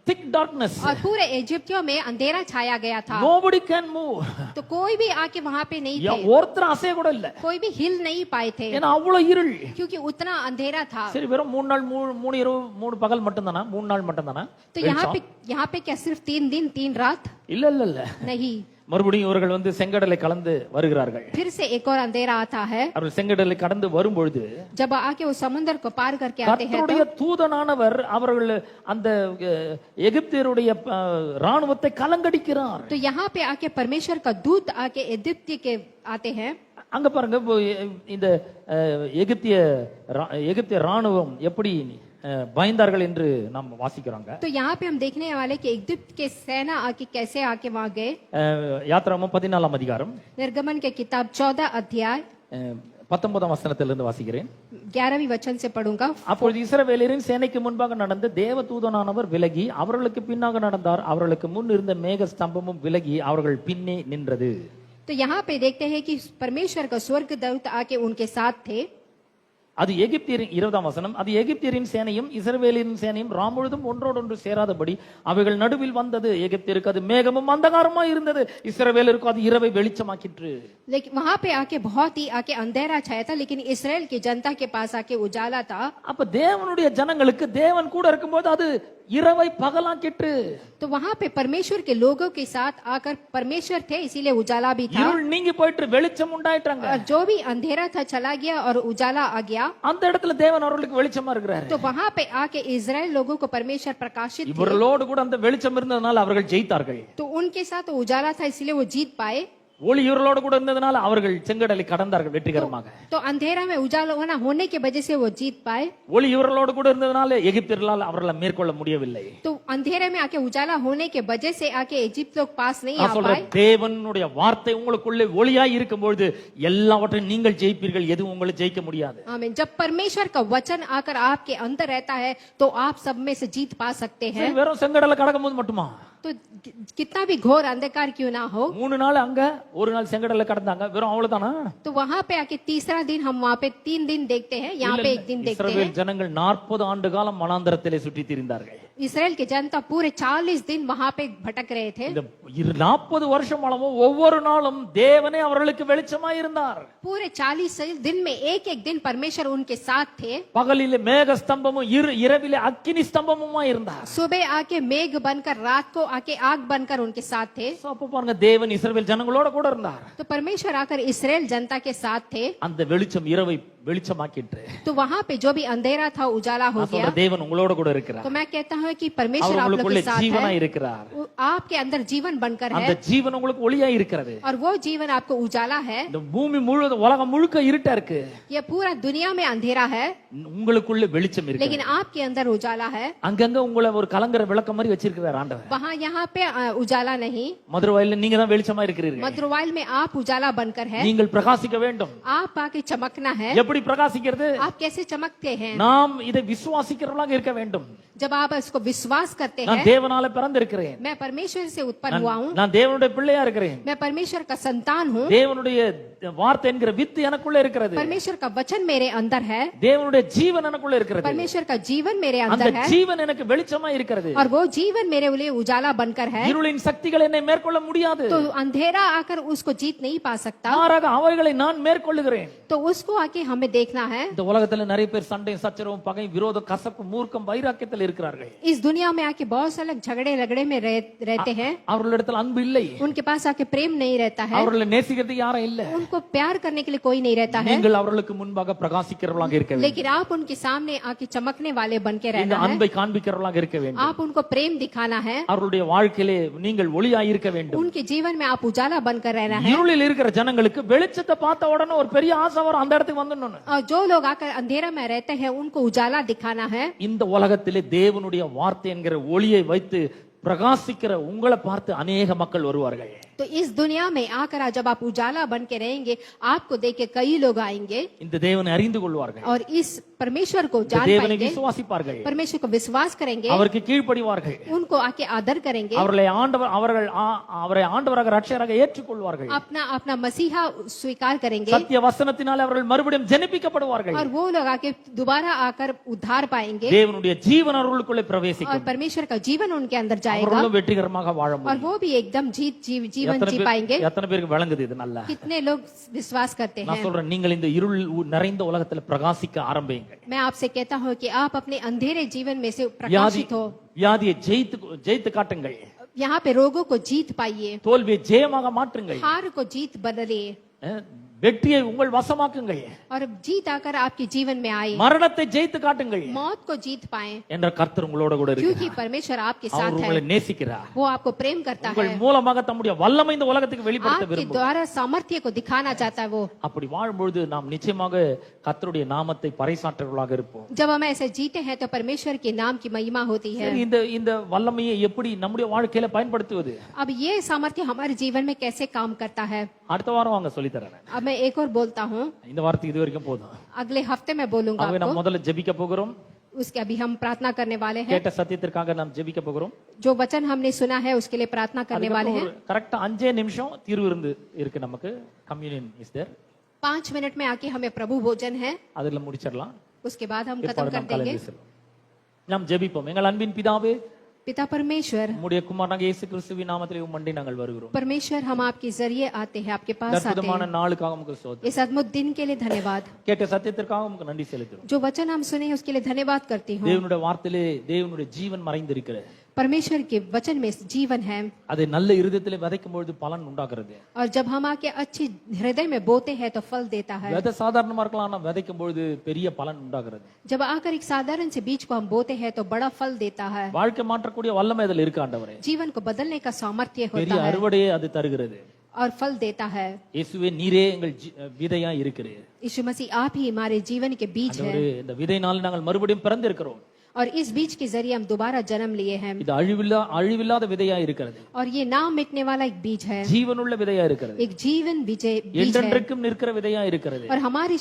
thick darkness. और पूरे इजिप्टियों में अंधेरा छाया गया था। Nobody can move. तो कोई भी आके वहाँ पे नहीं या थे, ஒருத்தர் அசைய கூட இல்ல. कोई भी हिल नहीं पाए थे। ஏன்னா அவ்வளவு இருள். क्योंकि उतना अंधेरा था। சரி, வெறும் 3 நாள் 3 இரவு 3 பகல் மட்டும்தானா? 3 நாள் மட்டும்தானா? तो यहाँ पे क्या सिर्फ 3 दिन 3 रात? இல்ல இல்ல இல்ல, नहीं, மறுபடியும் இவர்கள் வந்து செங்கடலை கடந்து வருகிறார்கள். फिर से एक और अंधेरा आता है। அவர்கள் செங்கடலை கடந்து வரும்பொழுது जब आके वो समुद्र को पार करके आते हैं கர்த்தருடைய தூதனானவர் அவர்கள் அந்த எகிப்தியருடைய ராணுவத்தை கலங்கடிக்கிறார். तो यहाँ पे आके परमेश्वर का दूत आके इजिप्ट के आते हैं। அங்க பாருங்க, இந்த எகிப்திய ராணுவம் எப்படி பயந்தார்கள் என்று நாம் வாசிக்கிறோங்க. तो यहाँ पे हम देखने वाले कि इजिप्ट के सेना आके कैसे आके वहां गए। யாத்திராகமம் 14ஆம் அதிகாரம் निर्गमन के किताब 14 अध्याय 19ஆம் வசனத்திலிருந்து வாசிக்கிறேன். 11वीं वचन से पढ़ूंगा। அப்பொழுது இஸ்ரவேலரின் சேனைக்கு முன்பாக நடந்த தேவ தூதனானவர் விலகி அவர்களுக்கு பின்னாக நடந்தார். அவர்களுக்கு முன் இருந்த மேக ஸ்தம்பமும் விலகி அவர்கள் பின்னே நின்றது. तो यहाँ पे देखते हैं कि परमेश्वर का स्वर्गदूत आके उनके साथ थे। அது எகிப்தியரின் 20ஆம் வசனம், அது எகிப்தியரின் சேனையும் இஸ்ரவேலின் சேனையும் ராமுழுதும் ஒன்றோடொன்று சேராதபடி அவைகள் நடுவில் வந்தது. எகிப்தியருக்கு அது மேகமும் அந்தகாரமா இருந்தது, இஸ்ரவேலருக்கு அது இரவை வெளிச்சமாக்கிற்று. लेकिन वहां पे आके बहुत ही आके अंधेरा छाया था, लेकिन इसराइल की जनता के पास आके उजाला था। அப்ப தேவனுடைய ஜனங்களுக்கு தேவன் கூட இருக்கும்போது அது இரவை பகலாக்கிற்று. तो वहां पे परमेश्वर के लोगों के साथ आकर परमेश्वर थे, इसीलिए उजाला भी था। இருள் நீங்கி போயிட்டு வெளிச்சம் உண்டாயிட்டாங்க. और जो भी अंधेरा था चला गया और उजाला आ गया। அந்த இடத்துல தேவன் அவர்களுக்கு வெளிச்சமா இருக்கிறாரு. तो वहां पे आके इजराइल लोगों को परमेश्वर प्रकाशित थे। இவர்களோடு கூட அந்த வெளிச்சம் இருந்ததனால அவர்கள் ஜெயித்தார்கள். तो उनके साथ उजाला था, इसलिए वो जीत पाए। ஒளி இவர்களோடு கூட இருந்ததனால அவர்கள் செங்கடலை கடந்தார்கள் வெற்றிகரமாக. तो अंधेरा में उजाला होने के वजह से वो जीत पाए। ஒளி இவர்களோடு கூட இருந்ததனால எகிப்தியர்களால் அவர்களை மேற்கொள்ள முடியவில்லை. तो अंधेरे में आके उजाला होने के वजह से आके इजिप्ट लोग पास नहीं आ पाए। தேவனுடைய வார்த்தை உங்களுக்குள்ளே ஒளியாய் இருக்கும்போது எல்லாவற்றையும் நீங்கள் ஜெயிப்பீர்கள், எதுவும் உங்களை ஜெயிக்க முடியாது. आमीन। जब परमेश्वर का वचन आकर आपके अंदर रहता है तो आप सब में से जीत पा सकते हैं। வெறும் செங்கடலை கடக்கும்போது மட்டுமா? तो कितना भी घोर अंधकार क्यों ना हो। 3 நாள் அங்க, 1 நாள் செங்கடலை கடந்தாங்க, வெறும் அவ்வளவுதானா? तो वहां पे आके तीसरा दिन हम वहां पे 3 दिन देखते हैं, यहाँ पे 1 दिन देखते हैं। இஸ்ரவேல் ஜனங்கள் 40 ஆண்டு காலம் வனாந்தரத்திலே சுற்றி திரிந்தார்கள். इसराइल के जनता पूरे 40 दिन वहां पे भटक रहे थे। இந்த 40 வருஷம் அளவும் ஒவ்வொரு நாளும் தேவனே அவர்களுக்கு வெளிச்சமாய் இருந்தார். पूरे 40 दिन में एक एक दिन परमेश्वर उनके साथ थे। பகலிலே மேக ஸ்தம்பமும் இரவிலே அக்கினி ஸ்தம்பமுமாய் இருந்தார். सुबह आके मेघ बनकर, रात को आके आग बनकर उनके साथ थे। அப்ப பாருங்க, தேவன் இஸ்ரவேல் ஜனங்களோட கூட இருந்தார். तो परमेश्वर आकर इसराइल जनता के साथ थे। அந்த வெளிச்சம் இரவை வெளிச்சமாக்கிற்று. तो वहां पे जो भी अंधेरा था उजाला हो गया। தேவன் உங்களோட கூட இருக்கிறார். तो मैं कहता हूँ कि परमेश्वर आप लोगों के साथ ஜீவனாய் है। இருக்கிறார். आपके अंदर जीवन बनकर है அந்த ஜீவன் உங்களுக்கு ஒளியாய் இருக்கிறது. और वो जीवन आपको उजाला है। இந்த பூமி முழுவதும் உலகம் முழுக்க இருட்டா இருக்கு, ये पूरा दुनिया में अंधेरा है, உங்களுக்குள்ள வெளிச்சம் இருக்கு. लेकिन आपके अंदर उजाला है। அங்கங்க உங்களை ஒரு கலங்கர விளக்கம் மாதிரி வச்சிருக்கிறார் ஆண்டவர். वहाँ यहाँ पे उजाला नहीं। மதுரவாயில நீங்க தான் வெளிச்சமா இருக்கிறீர்கள். मधुरवाइल में आप उजाला बनकर है। நீங்கள் பிரகாசிக்க வேண்டும். आप आके चमकना है। எப்படி பிரகாசிக்கிறது? आप कैसे चमकते हैं? நாம் இதை விசுவாசிக்கிறவர்களாக இருக்க வேண்டும். जब आप इसको विश्वास करते நான் हैं, தேவனால பிறந்திருக்கிறேன், मैं परमेश्वर से उत्पन्न हुआ हूँ, நான் தேவனுடைய பிள்ளையா இருக்கிறேன், मैं परमेश्वर का संतान हूँ, தேவனுடைய வார்த்தை என்கிற வித்து எனக்குள்ள இருக்கிறது, परमेश्वर का वचन मेरे अंदर है, தேவனுடைய ஜீவன் எனக்குள்ள இருக்கிறது, परमेश्वर का जीवन मेरे அந்த अंदर है, ஜீவன் எனக்கு வெளிச்சமா இருக்கிறது. और वो जीवन मेरे लिए उजाला बनकर है। இருளின் சக்திகள் என்னை மேற்கொள்ள முடியாது. तो अंधेरा आकर उसको जीत नहीं पा सकता, மாறாக அவைகளை நான் மேற்கொள்ளுகிறேன். तो उसको आके हमें देखना है। இந்த உலகத்துல நிறைய பேர் சண்டை சச்சரவும் பகை விரோதம் கசப்பு மூர்க்கம் வைராக்கியத்தில் இருக்கிறார்கள். इस दुनिया में आके बहुत से लोग झगड़े लगड़े में रहते हैं। அவர்களிடத்தில் அன்பு இல்லை, उनके पास आके प्रेम नहीं रहता है, அவர்களை நேசிக்கிறதுக்கு யாரும் இல்ல. उनको प्यार करने के लिए कोई नहीं रहता है। நீங்கள் அவர்களுக்கு முன்பாக பிரகாசிக்கிறவர்களாக இருக்க வேண்டும். लेकिन आप उनके सामने आके चमकने वाले बन के இந்த रहना है। அன்பை காண்பிக்கிறவர்களாக இருக்க வேண்டும். आप उनको प्रेम दिखाना है। அவர்களுடைய வாழ்க்கையிலே நீங்கள் ஒளியாய் இருக்க வேண்டும். उनके जीवन में आप उजाला बनकर रहना है। இருளில் இருக்கிற ஜனங்களுக்கு வெளிச்சத்தை பார்த்த உடனே ஒரு பெரிய ஆசை வரும், அந்த இடத்துக்கு வந்துடணும். और जो लोग आकर अंधेरा में रहते हैं उनको उजाला दिखाना है। இந்த உலகத்திலே தேவனுடைய வார்த்தை என்கிற ஒளியை வைத்து பிரகாசிக்கிற உங்களை பார்த்து अनेक மக்கள் வருவார்கள். तो इस दुनिया में आकर जब आप उजाला बन के रहेंगे, आपको देख के कई लोग आएंगे இந்த தேவனை அறிந்து கொள்வார்கள், और इस परमेश्वर को जान தேவனை पाएंगे, விசுவாசிப்பார்கள், परमेश्वर को विश्वास करेंगे, அவருக்கு கீழ்ப்படிவார்கள், उनको आके आदर करेंगे, அவரை ஆண்டவராக ரட்சகராக ஏற்றுக்கொள்வார்கள், अपना अपना मसीहा स्वीकार करेंगे, சத்திய வசனத்தினால் அவர்கள் மறுபடியும் ஜெனிப்பிக்கப்படுவார்கள். और वो लोग आके दोबारा आकर उद्धार पाएंगे, தேவனுடைய ஜீவன் அவர்களுக்குள்ளே और பிரவேசிக்கும், परमेश्वर का जीवन उनके अंदर जाएगा, அவர்களும் வெற்றிகரமாக வாழ और முடியும். वो भी एकदम जीवन जीवन जी पाएंगे। எத்தனை பேருக்கு விளங்குது இது நல்லா? कितने लोग विश्वास करते நான் हैं? சொல்றேன், நீங்கள் இந்த இருள் நிறைந்த உலகத்துல பிரகாசிக்க ஆரம்பிங்க. मैं आपसे कहता हूँ कि आप अपने अंधेरे जीवन में से வியாதி प्रकाशित हो। வியாதியை ஜெயித்து காட்டுங்கள். यहाँ पे रोगों को जीत पाइए, தோல்வியை ஜெயமாக மாற்றுங்கள். हार को जीत बदलिए வெற்றியை உங்கள் வசமாக்குங்கள். और जीत आकर आपके जीवन में आए, மரணத்தை ஜெயித்து காட்டுங்கள் मौत को जीत पाए, என்ற கர்த்தர் உங்களோட கூட क्योंकि இருக்கிறார். परमेश्वर आपके அவர் साथ உங்களை है, நேசிக்கிறார். वो आपको प्रेम करता है, உங்கள் மூலமாக தம்முடைய வல்லமை இந்த உலகத்துக்கு வெளிப்படுத்த आपके விரும்புகிறார். द्वारा सामर्थ्य को दिखाना चाहता है वो। அப்படி வாழும்பொழுது நாம் நிச்சயமாக கர்த்தருடைய நாமத்தை பறைசாற்றவர்களாக இருப்போம். जब हम ऐसे जीते हैं तो परमेश्वर के नाम की महिमा होती है। சரி, இந்த வல்லமையை எப்படி நம்முடைய வாழ்க்கையில பயன்படுத்துவது? अब ये सामर्थ्य हमारे जीवन में कैसे काम करता है? அடுத்த வாரம் வாங்க சொல்லி தரேன். अब मैं एक और बोलता हूँ, இந்த வாரத்துக்கு இது வரைக்கும் போதும். अगले हफ्ते में बोलूंगा ஆகவே நாம் आपको। முதல்ல ஜெபிக்க போகிறோம். उसके अभी हम प्रार्थना करने वाले हैं। கேட்ட சத்தியத்திற்காக நாம் ஜெபிக்க போகிறோம். जो वचन हमने सुना है उसके लिए प्रार्थना करने वाले हैं। கரெக்டா 5 நிமிஷம் தீர்வு இருக்கு நமக்கு. Communion is there. 5 मिनट में आके हमें प्रभु भोजन है, அதுல முடிச்சிடலாம். उसके बाद हम खत्म ஏற்பாடு कर நாம் देंगे। கலந்து செல்வோம். நாம் ஜெபிப்போம். எங்கள் அன்பின் பிதாவே, पिता परमेश्वर, உம்முடைய குமாரனாகிய இயேசு கிறிஸ்துவின் நாமத்திலே உம்மண்டி நாங்கள் வருகிறோம். परमेश्वर हम आपके जरिए आते हैं, आपके पास आते அற்புதமான हैं। நாளுக்காக உமக்கு ஸ்தோத்திரம். इस अद्भुत दिन के लिए धन्यवाद। கேட்ட சத்தியத்திற்காக உமக்கு நன்றி செலுத்துகிறோம். जो वचन हम सुने हैं उसके लिए धन्यवाद करती हूँ। தேவனுடைய வார்த்தையிலே தேவனுடைய ஜீவன் மறைந்திருக்கிறது. परमेश्वर के वचन में जीवन है, அதை நல்ல இருதயத்திலே விதைக்கும் பொழுது பலன் உண்டாகிறது. और जब हम आके अच्छी हृदय में बोते हैं तो फल देता है। விதை சாதாரணமா இருக்கலாம், ஆனா விதைக்கும் பொழுது பெரிய பலன் உண்டாகிறது. जब आकर एक साधारण से बीज को हम बोते हैं तो बड़ा फल देता है। வாழ்க்கை மாற்றக்கூடிய வல்லமை அதில் இருக்கு ஆண்டவரே. जीवन को बदलने का सामर्थ्य பெரிய होता है அறுவடையை அது தருகிறது. और फल देता है। இயேசுவே, நீரே எங்கள் விதையா இருக்கிறீர். यीशु मसीह आप ही हमारे जीवन के बीज हैं, ஆண்டவரே, இந்த விதையினால் நாங்கள் மறுபடியும் பிறந்திருக்கிறோம். और इस बीज के जरिए हम दोबारा जन्म लिए हैं। இது அழிவில்லாத விதையா இருக்கிறது. और ये ना मिटने वाला एक बीज है, ஜீவனுள்ள விதையா இருக்கிறது. एक जीवन बीज है, என்றென்றைக்கும் நிற்கிற விதையா இருக்கிறது. और हमारे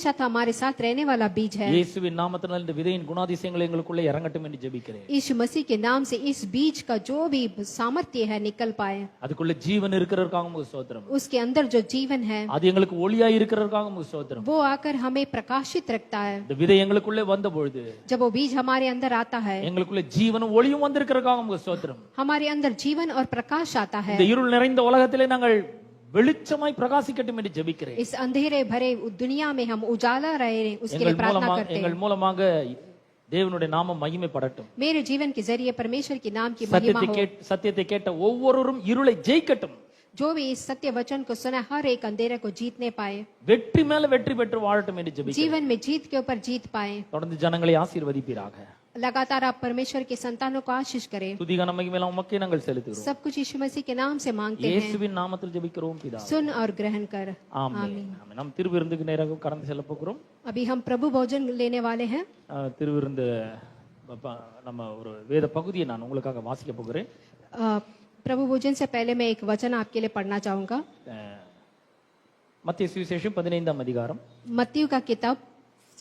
साथ रहने वाला बीज है। இயேசுவின் நாமத்தினால் இந்த விதையின் குணாதிசயங்களை எங்களுக்குள்ளே இறங்கட்டும் என்று ஜெபிக்கிறேன். यीशु मसीह के नाम से इस बीज का जो भी सामर्थ्य है निकल पाए, அதுக்குள்ள ஜீவன் இருக்கிறதற்காக உமக்கு ஸ்தோத்திரம். उसके अंदर जो जीवन है அது எங்களுக்கு ஒளியா இருக்கிறதற்காக உமக்கு ஸ்தோத்திரம். वो आकर हमें प्रकाशित रखता है। இந்த விதை எங்களுக்குள்ளே வந்த பொழுது जब वो बीज हमारे अंदर आता है, எங்களுக்குள்ள ஜீவனும் ஒளியும் வந்திருக்கிறதற்காக உமக்கு ஸ்தோத்திரம். हमारे अंदर जीवन और प्रकाश आता है। இந்த இருள் நிறைந்த உலகத்திலே நாங்கள் வெளிச்சமாய் பிரகாசிக்கட்டும் என்று ஜெபிக்கிறேன். इस अंधेरे भरे दुनिया में हम उजाला रहे, उसके लिए प्रार्थना करते हैं। எங்கள் மூலமாக தேவனுடைய நாமம் மகிமைப்படட்டும். मेरे जीवन के जरिए परमेश्वर के नाम की महिमा हो। சத்தியத்தை கேட்ட ஒவ்வொருவரும் இருளை ஜெயிக்கட்டும். जो भी इस सत्य वचन को सुना हर एक अंधेरे को जीतने पाए, வெற்றி மேல வெற்றி பெற்று வாழட்டும் என்று ஜெபிக்கிறேன். जीवन में जीत के ऊपर जीत पाए। தொடர்ந்து ஜனங்களை ஆசீர்வதிப்பீராக. लगातार आप परमेश्वर के संतानों को आशीष करें। துதி கன மகிமை உமக்கே நாங்கள் செலுத்துகிறோம். सब कुछ यीशु मसीह के नाम से मांगते हैं। இயேசுவின் நாமத்தில் ஜெபிக்கிறோம் பிதாவே. सुन और ग्रहण कर। ஆமென். ஆமென். நாம் திருவிருந்துக்கு நேராக கடந்து செல்ல போகிறோம். अभी हम प्रभु भोजन लेने वाले हैं। திருவிருந்து நம்ம ஒரு வேத பகுதியை நான் உங்களுக்காக வாசிக்க போகிறேன். प्रभु भोजन से पहले मैं एक वचन आपके लिए पढ़ना चाहूंगा। மத்தேயு சுவிசேஷம் 15ஆம் அதிகாரம், मत्ती का किताब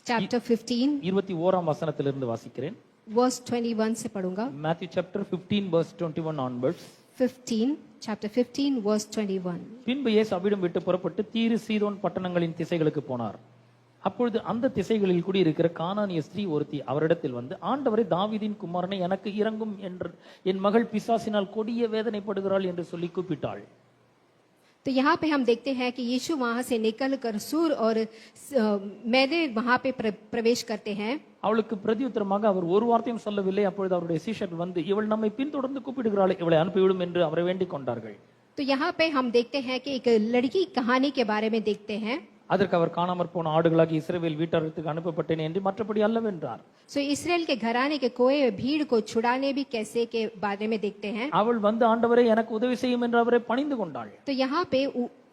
चैप्टर 15 21ஆம் வசனத்திலிருந்து வாசிக்கிறேன். वर्स 21 से पढ़ूंगा। Matthew chapter 15 verse 21 onwards. 15 chapter 15 verse 21। பின்பு இயேசு அவ்விடம் விட்டு புறப்பட்டு தீரு சீதோன் பட்டணங்களின் திசைகளுக்கு போனார். அப்பொழுது அந்த திசைகளில் குடியிருக்கிற கானானிய ஸ்திரீ ஒருத்தி அவரிடத்தில் வந்து, ஆண்டவரே, தாவீதின் குமாரனை எனக்கு இரங்கும் என்று என் மகள் பிசாசினால் கொடிய வேதனைப்படுகிறாள் என்று சொல்லி கூப்பிட்டாள். तो यहाँ पे हम देखते हैं कि यीशु वहां से निकल कर सूर और मैदे वहां पे प्रवेश करते हैं। அவளுக்கு பிரதியுத்தரமாக அவர் ஒரு வார்த்தையும் சொல்லவில்லை. அப்பொழுது அவருடைய சீஷர்கள் வந்து, இவள் நம்மை பின்தொடர்ந்து கூப்பிடுகிறாள், இவளை அனுப்பிவிடும் என்று அவரை வேண்டிக் கொண்டார்கள். तो यहाँ पे हम देखते हैं कि एक लड़की कहानी के बारे में देखते हैं। அதற்கு அவர், காணாமற் போன ஆடுகளாகி இஸ்ரவேல் வீட்டாருக்கு அனுப்பப்பட்டேன் என்று மற்றபடி அல்லவென்றார். सो इसराइल के घराने के कोए भीड़ को छुड़ाने भी कैसे के बारे में देखते हैं। அவள் வந்து, ஆண்டவரே எனக்கு உதவி செய்யும் என்று அவரை பணிந்து கொண்டாள். तो यहाँ पे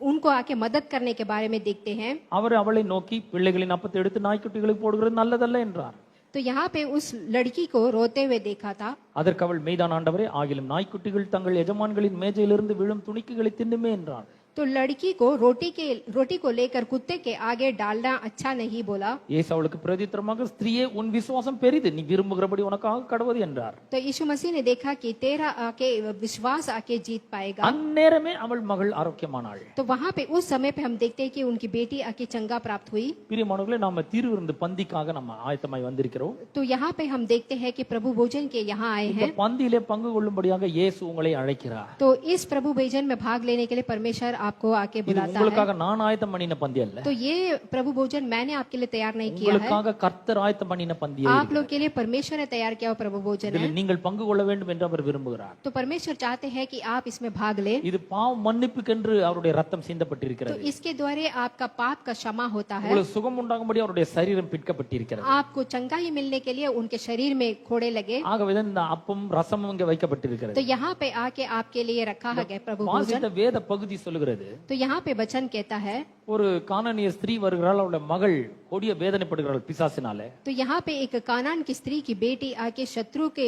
उनको आके मदद करने के बारे में देखते हैं। அவர் அவளை நோக்கி, பிள்ளைகளின் அப்பத்தை எடுத்து நாய்க்குட்டிகளுக்கு போடுகிறது நல்லதல்ல என்றார். तो यहाँ पे उस लड़की को रोते हुए देखा था। அதற்கு அவள், மெய்தான் ஆண்டவரே, ஆகிலும் நாய்க்குட்டிகள் தங்கள் எஜமான்களின் மேஜையிலிருந்து விழும் துணிக்குகளை தின்னுமே என்றார். तो लड़की को रोटी को लेकर कुत्ते के आगे डालना अच्छा नहीं बोला। இயேசு அவளுக்கு பிரதித்திரமாக, ஸ்திரியே உன் விசுவாசம் பெரிது, நீ விரும்புகிறபடி உனக்காக கடவது என்றார். तो यीशु मसीह ने देखा कि तेरा आके विश्वास आके जीत पाएगा। அந்நேரமே அவள் மகள் ஆரோக்கியமானாள். तो वहाँ पे उस समय पे हम देखते हैं कि उनकी बेटी आके चंगा प्राप्त हुई। பிரியமானவர்களே, நாம திருவிருந்து பந்திக்காக நம்ம ஆயத்தமாய் வந்திருக்கிறோம். तो यहाँ पे हम देखते हैं कि प्रभु भोजन के यहाँ आए இந்த हैं। பந்தியிலே பங்கு கொள்ளும்படியாக இயேசு உங்களை அழைக்கிறார். तो इस प्रभु भोजन में भाग लेने के लिए परमेश्वर आपको आके இது बुलाता है। உங்களுக்காக நான் ஆயத்தம் பண்ணின பந்தி அல்ல, तो ये प्रभु भोजन मैंने आपके लिए तैयार नहीं किया है, உங்களுக்காக கர்த்தர் ஆயத்தம் பண்ணின பந்தியே. आप लोग के लिए परमेश्वर ने तैयार किया हुआ प्रभु भोजन है। இதில் நீங்கள் பங்கு கொள்ள வேண்டும் என்று அவர் விரும்புகிறார். तो परमेश्वर चाहते हैं कि आप इसमें भाग लें। இது பாவ மன்னிப்புக்கென்று அவருடைய ரத்தம் तो சிந்தப்பட்டிருக்கிறது. इसके द्वारा आपका पाप का क्षमा होता है। உங்களுக்கு சுகம் உண்டாகும்படி அவருடைய சரீரம் பிற்கப்பட்டிருக்கிறது. आपको चंगाई मिलने के लिए उनके शरीर में खोड़े लगे। ஆகவேதான் இந்த அப்பம் ரசமும் இங்கே வைக்கப்பட்டிருக்கிறது. तो यहाँ पे आके आपके लिए रखा है प्रभु भोजन। வாசித்த வேத பகுதி சொல்லுகிறது, तो यहाँ पे वचन कहता है, ஒரு கானானிய ஸ்திரீ வருகிறாள், அவளுடைய மகள் கொடிய வேதனைப்படுகிறாள் பிசாசினாலே. तो यहाँ पे एक कानान की स्त्री की बेटी आके शत्रु के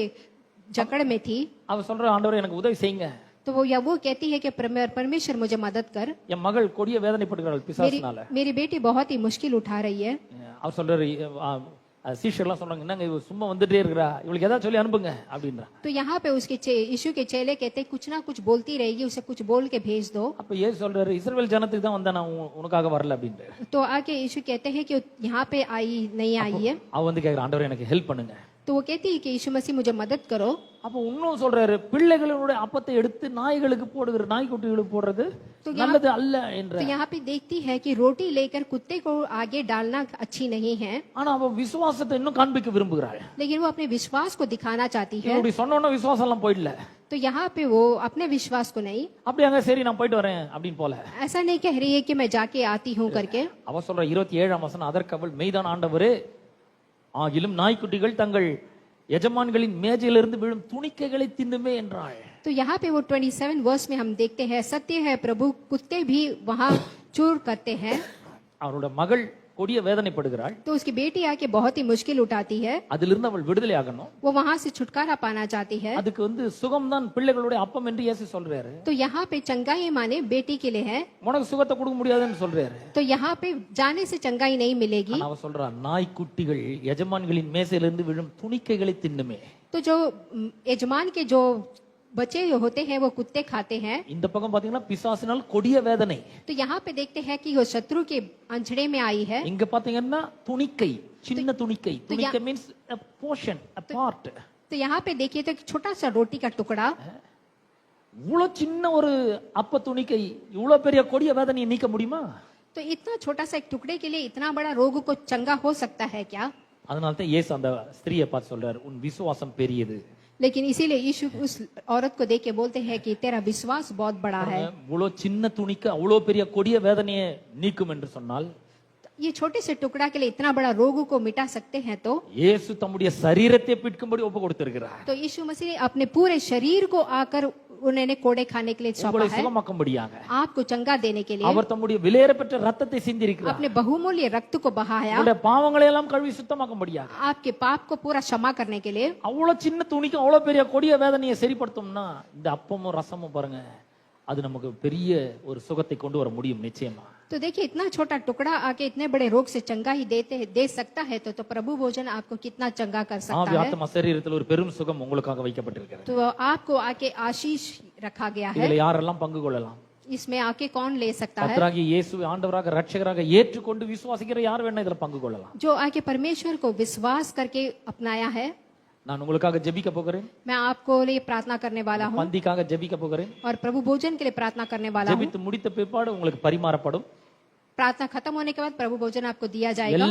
जकड़ में थी। அவ சொல்ற, ஆண்டவரே எனக்கு உதவி செய்யுங்க, तो वो कहती है कि परमेश्वर मुझे मदद कर, என் மகள் கொடிய வேதனைப்படுகிறாள் பிசாசினால. मेरी बेटी बहुत ही मुश्किल उठा रही है। அவர் சொல்றாரு, சீஷர்லாம் சொன்னாங்க, என்னங்க இவ சும்மா வந்துட்டே இருக்கிறா, இவளுக்கு ஏதாவது சொல்லி அனுப்புங்க அப்படின்றா. तो यहाँ पे उसके यीशु के चेले कहते कुछ ना कुछ बोलती रहेगी, उसे कुछ बोल के भेज दो। அப்ப ஏசு சொல்றாரு, இஸ்ரவேல் ஜனத்துக்கு தான் வந்தேன், நான் உனக்காக வரல அப்படின்ட்டு. तो आके यीशु कहते हैं कि यहाँ पे आई नहीं आई है। அவ வந்து கேக்குற, ஆண்டவரே எனக்கு ஹெல்ப் பண்ணுங்க. तो वो कहती है कि यीशु मसीह मुझे मदद करो। அப்ப இன்னும் சொல்றாரு, பிள்ளைகளுடைய அப்பத்தை எடுத்து நாய்களுக்கு போடுகிற, நாய்க்குட்டிகளுக்கு போடுறது நல்லது அல்ல என்ற. तो यहाँ पे देखती है कि रोटी लेकर कुत्ते को आगे डालना अच्छी नहीं है, ஆனா அவ விசுவாசத்தை இன்னும் காண்பிக்க விரும்புகிறாள். लेकिन वो अपने विश्वास को दिखाना चाहती है। இப்படி சொன்னோன்னா விசுவாசம் எல்லாம் போயிடல. तो यहाँ पे वो अपने विश्वास को नहीं, அப்படியாங்க, சரி நான் போயிட்டு வரேன் அப்படின்னு போல. ऐसा नहीं कह रही है कि मैं जाके आती हूँ करके। அவ சொல்ற 27ஆம் வசனம், அதற்கு அவள், மெய்தான் ஆண்டவரே, ஆகிலும் நாய்க்குட்டிகள் தங்கள் எஜமான்களின் மேஜையிலிருந்து விழும் துணிக்கைகளை தின்னுமே என்றாள். तो यहाँ पे वो 27 वर्ष में हम देखते हैं, सत्य है प्रभु, कुत्ते भी वहाँ चूर करते हैं। அவரோட மகள் கொடிய வேதனைப்படுகிறாள். तो उसकी बेटी आके बहुत ही मुश्किल उठाती है, அதிலிருந்து அவள் விடுதலை ஆகணும். वो वहाँ से छुटकारा पाना चाहती है। அதுக்கு வந்து சுகம்தான் பிள்ளைகளுடைய அப்பம் என்று இயேசு சொல்றாரு. तो यहाँ पे चंगाई माने बेटी के लिए है, உனக்கு சுகத்தை கொடுக்க முடியாதுன்னு சொல்றாரு. तो यहाँ पे जाने से चंगाई नहीं मिलेगी। அவ சொல்றா, நாய்க்குட்டிகள் எஜமான்களின் மேசையிலிருந்து விழும் துணிக்கைகளை தின்னுமே. तो जो यजमान के जो बच्चे होते हैं वो कुत्ते खाते हैं। இந்த பக்கம் பாத்தீங்கன்னா பிசாசினால் கொடிய வேதனை, तो यहाँ पे देखते हैं कि वो शत्रु के अंचड़े में आई है। இங்க பாத்தீங்கன்னா துணிக்கை, சின்ன துணிக்கை. துணிக்கை means a portion, a part. तो यहाँ पे देखिए तो एक छोटा सा रोटी का टुकड़ा, இவ்வளவு சின்ன ஒரு அப்ப துணிக்கை இவ்வளவு பெரிய கொடிய வேதனையை நீக்க முடியுமா? तो इतना छोटा सा एक टुकड़े के लिए इतना बड़ा रोग को चंगा हो सकता है क्या? அதனால தான் இயேசு அந்த ஸ்திரியை பார்த்து சொல்றாரு, உன் விசுவாசம் பெரியது. लेकिन इसीलिए यीशु उस औरत को देख के बोलते हैं कि तेरा विश्वास बहुत बड़ा है। இவ்வளவு சின்ன துணிக்கு அவ்வளவு பெரிய கொடிய வேதனையை நீக்கும் என்று சொன்னால், ये छोटे से टुकड़ा के लिए इतना बड़ा रोग को मिटा सकते हैं, तो இயேசு தம்முடைய சரீரத்தை பிற்கும்படி ஒப்பு கொடுத்திருக்கிறார். तो यीशु मसीह ने अपने पूरे शरीर को आकर उन्होंने कोड़े खाने के लिए सौंपा உங்களை है, சுகமாக்கும்படியாக. आपको चंगा देने के लिए। அவர் தம்முடைய விலையேறப்பெற்ற ரத்தத்தை சிந்திருக்கிறார். अपने बहुमूल्य रक्त को बहाया, உங்களுடைய பாவங்களை எல்லாம் கழுவி சுத்தமாக்கும்படியாக. आपके पाप को पूरा क्षमा करने के लिए। அவ்வளவு சின்ன துணிக்கு அவ்வளவு பெரிய கொடிய வேதனையை சரிப்படுத்தும்னா, இந்த அப்பமும் ரசமும் பாருங்க, அது நமக்கு பெரிய ஒரு சுகத்தை கொண்டு வர முடியும் நிச்சயமா. तो देखिए इतना छोटा टुकड़ा आके इतने बड़े रोग से चंगा ही दे सकता है, तो प्रभु भोजन आपको कितना चंगा कर सकता ஆவி है। ஆத்மா சரீரத்தில் ஒரு பெரும் சுகம் உங்களுக்காக வைக்கப்பட்டிருக்கிறது. तो आपको आके आशीष रखा गया है, இதுல யாரெல்லாம் பங்கு கொள்ளலாம்? इसमें आके कौन ले सकता है? கர்த்தராகிய இயேசுவை ஆண்டவராக ரட்சகராக ஏற்றுக்கொண்டு விசுவாசிக்கிற யார் வேணா இதுல பங்கு கொள்ளலாம். जो आके परमेश्वर को विश्वास करके अपनाया है। நான் உங்களுக்காக ஜெபிக்க போகிறேன், मैं आपको लिए प्रार्थना करने वाला हूँ பந்திக்காக ஜெபிக்க போகிறேன். और प्रभु भोजन के लिए प्रार्थना करने वाला हूँ। ஜெபித்து முடித்த பிற்பாடு உங்களுக்கு பரிமாறப்படும். प्रार्थना खत्म होने के बाद प्रभु भोजन आपको दिया जाएगा।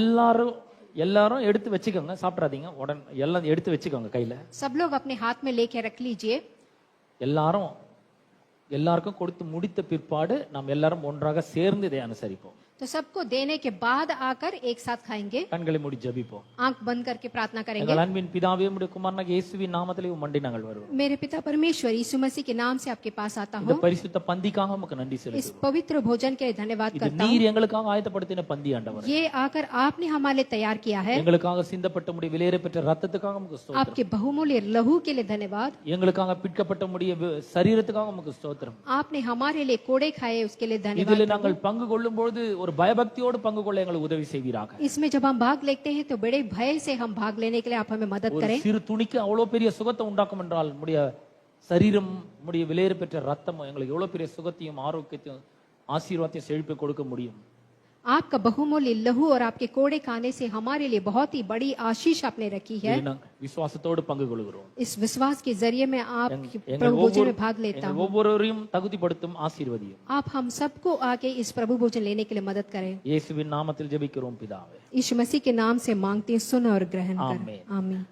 எல்லாரும் எடுத்து வச்சுக்கோங்க, சாப்பிடாதீங்க, உடனே எல்லாம் எடுத்து வச்சுக்கோங்க கையில. सब लोग अपने हाथ में लेके रख लीजिए। எல்லாருக்கும் கொடுத்து முடித்த பிற்பாடு நாம் எல்லாரும் ஒன்றாக சேர்ந்து இதை அனுசரிப்போம். तो सबको देने के बाद आकर एक साथ खाएंगे। கண்களை மூடி ஜெபிப்போம். आंख बंद करके प्रार्थना करेंगे। எங்கள் அன்பின் பிதாவே உம்முடைய குமாரனாகிய இயேசுவின் நாமத்திலே உம்மண்டை நாங்கள் வருகிறோம். मेरे पिता परमेश्वर यीशु मसीह के नाम से आपके पास आता இந்த हूँ। பரிசுத்த பந்திக்காக உமக்கு நன்றி इस செலுத்துகிறோம். पवित्र भोजन के लिए धन्यवाद இது करता हूँ। நீர் எங்களுக்காக ஆயத்தப்படுத்தின பந்தி ஆண்டவரே. ये आकर आपने हमारे लिए तैयार किया है। எங்களுக்காக சிந்தப்பட்ட முடிய விலையேற பெற்ற ரத்தத்துக்காக உமக்கு ஸ்தோத்திரம். आपके बहुमूल्य लहू के लिए धन्यवाद। எங்களுக்காக பிட்கப்பட்ட முடிய சரீரத்துக்காக உமக்கு ஸ்தோத்திரம். आपने हमारे लिए कोड़े खाए उसके लिए धन्यवाद। இதிலே நாங்கள் பங்கு கொள்ளும்போது ஒரு பயபக்தியோடு பங்கு கொள்ள எங்களுக்கு உதவி செய்வீராக. इसमें जब हम भाग लेते हैं तो बड़े भय से हम भाग लेने के लिए आप हमें मदद ஒரு करें। சிறு துணிக்கு அவ்வளவு பெரிய சுகத்தை உண்டாக்கும் என்றால் முடிய சரீரம் முடிய விலையேற பெற்ற ரத்தம் எங்களுக்கு எவ்வளவு பெரிய சுகத்தையும் ஆரோக்கியத்தையும் ஆசீர்வாதத்தையும் செழிப்பை கொடுக்க முடியும். आपका बहुमूल्य लहू और आपके कोड़े खाने से हमारे लिए बहुत ही बड़ी आशीष आपने रखी है। இதிலே நாங்கள் விசுவாசத்தோடு பங்கு கொள்கிறோம். इस विश्वास के जरिए मैं आप प्रभु भोजन में भाग लेता எங்கள் हूँ। ஒவ்வொருவரையும் தகுதிப்படுத்தும் ஆசீர்வதியும். आप हम सबको आके इस प्रभु भोजन लेने के लिए मदद करें। இயேசுவின் நாமத்தில் ஜெபிக்கிறோம் பிதாவே. यीशु मसीह के नाम से मांगते हैं, सुन और ग्रहण कर। आमीन। आमीन।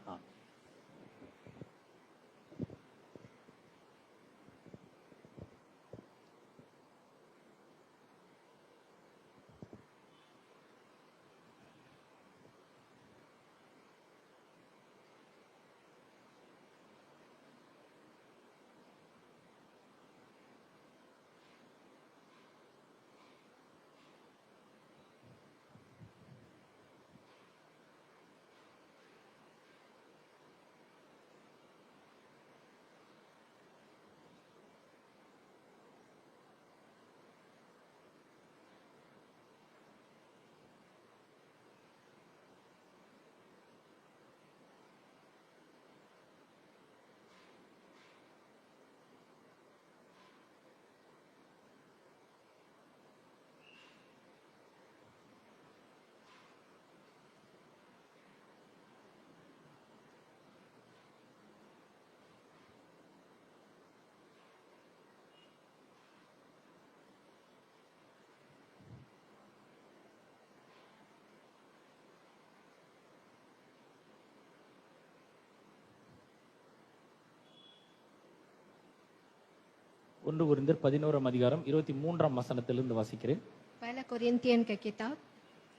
ஒன்று கொரிந்தியர் 11ஆம் அதிகாரம் 23ஆம் வசனத்திலிருந்து வாசிக்கிறேன். पहला कोरिन्थियन का किताब।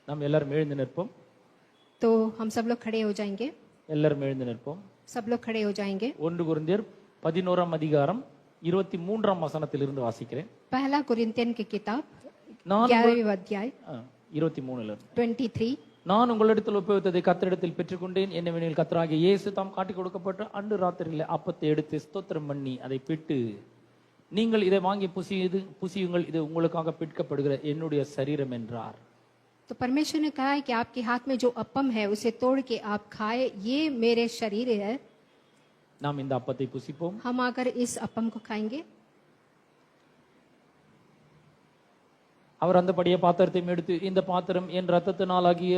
நாம் எல்லாரும் எழுந்து நிற்போம். तो हम सब लोग खड़े हो जाएंगे। எல்லாரும் எழுந்து நிற்போம். सब लोग खड़े हो जाएंगे। ஒன்று கொரிந்தியர் 11ஆம் அதிகாரம் 23ஆம் வசனத்திலிருந்து வாசிக்கிறேன். पहला कोरिन्थियन की किताब நான் 11वें अध्याय 23ல 23। நான் உங்களிடத்தில் ஒப்புவித்ததை கர்த்தரிடத்தில் பெற்றுக்கொண்டேன். என்னவெனில் கர்த்தராகிய இயேசு தாம் காட்டிக் கொடுக்கப்பட்ட அன்று ராத்திரியிலே அப்பத்தை எடுத்து ஸ்தோத்திரம் பண்ணி அதை பிட்டு, நீங்கள் இதை வாங்கி புசியுங்கள், இது உங்களுக்காக பிற்கப்படுகிற என்னுடைய சரீரம் என்றார். तो परमेश्वर ने कहा है कि आपके हाथ में जो अपम है उसे तोड़ के आप खाए, ये मेरे शरीर है। நாம் இந்த அப்பத்தை புசிப்போம். हम आकर इस अपम को खाएंगे। அவர் அந்தபடியே பாத்திரத்தையும் எடுத்து, இந்த பாத்திரம் என் ரத்தத்தினாலாகிய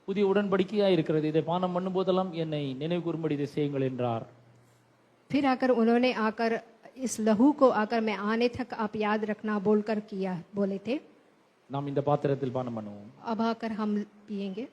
புதிய உடன்படிக்கையா இருக்கிறது, இதை பானம் பண்ணும் போதெல்லாம் என்னை நினைவு கூறும்படி இதை செய்யுங்கள் என்றார். फिर आकर उन्होंने आकर इस लहू को आकर मैं आने तक आप याद रखना बोलकर किया बोले थे। நாம் இந்த பாத்திரத்தில் பானம் பண்ணுவோம். अब आकर हम पिएंगे।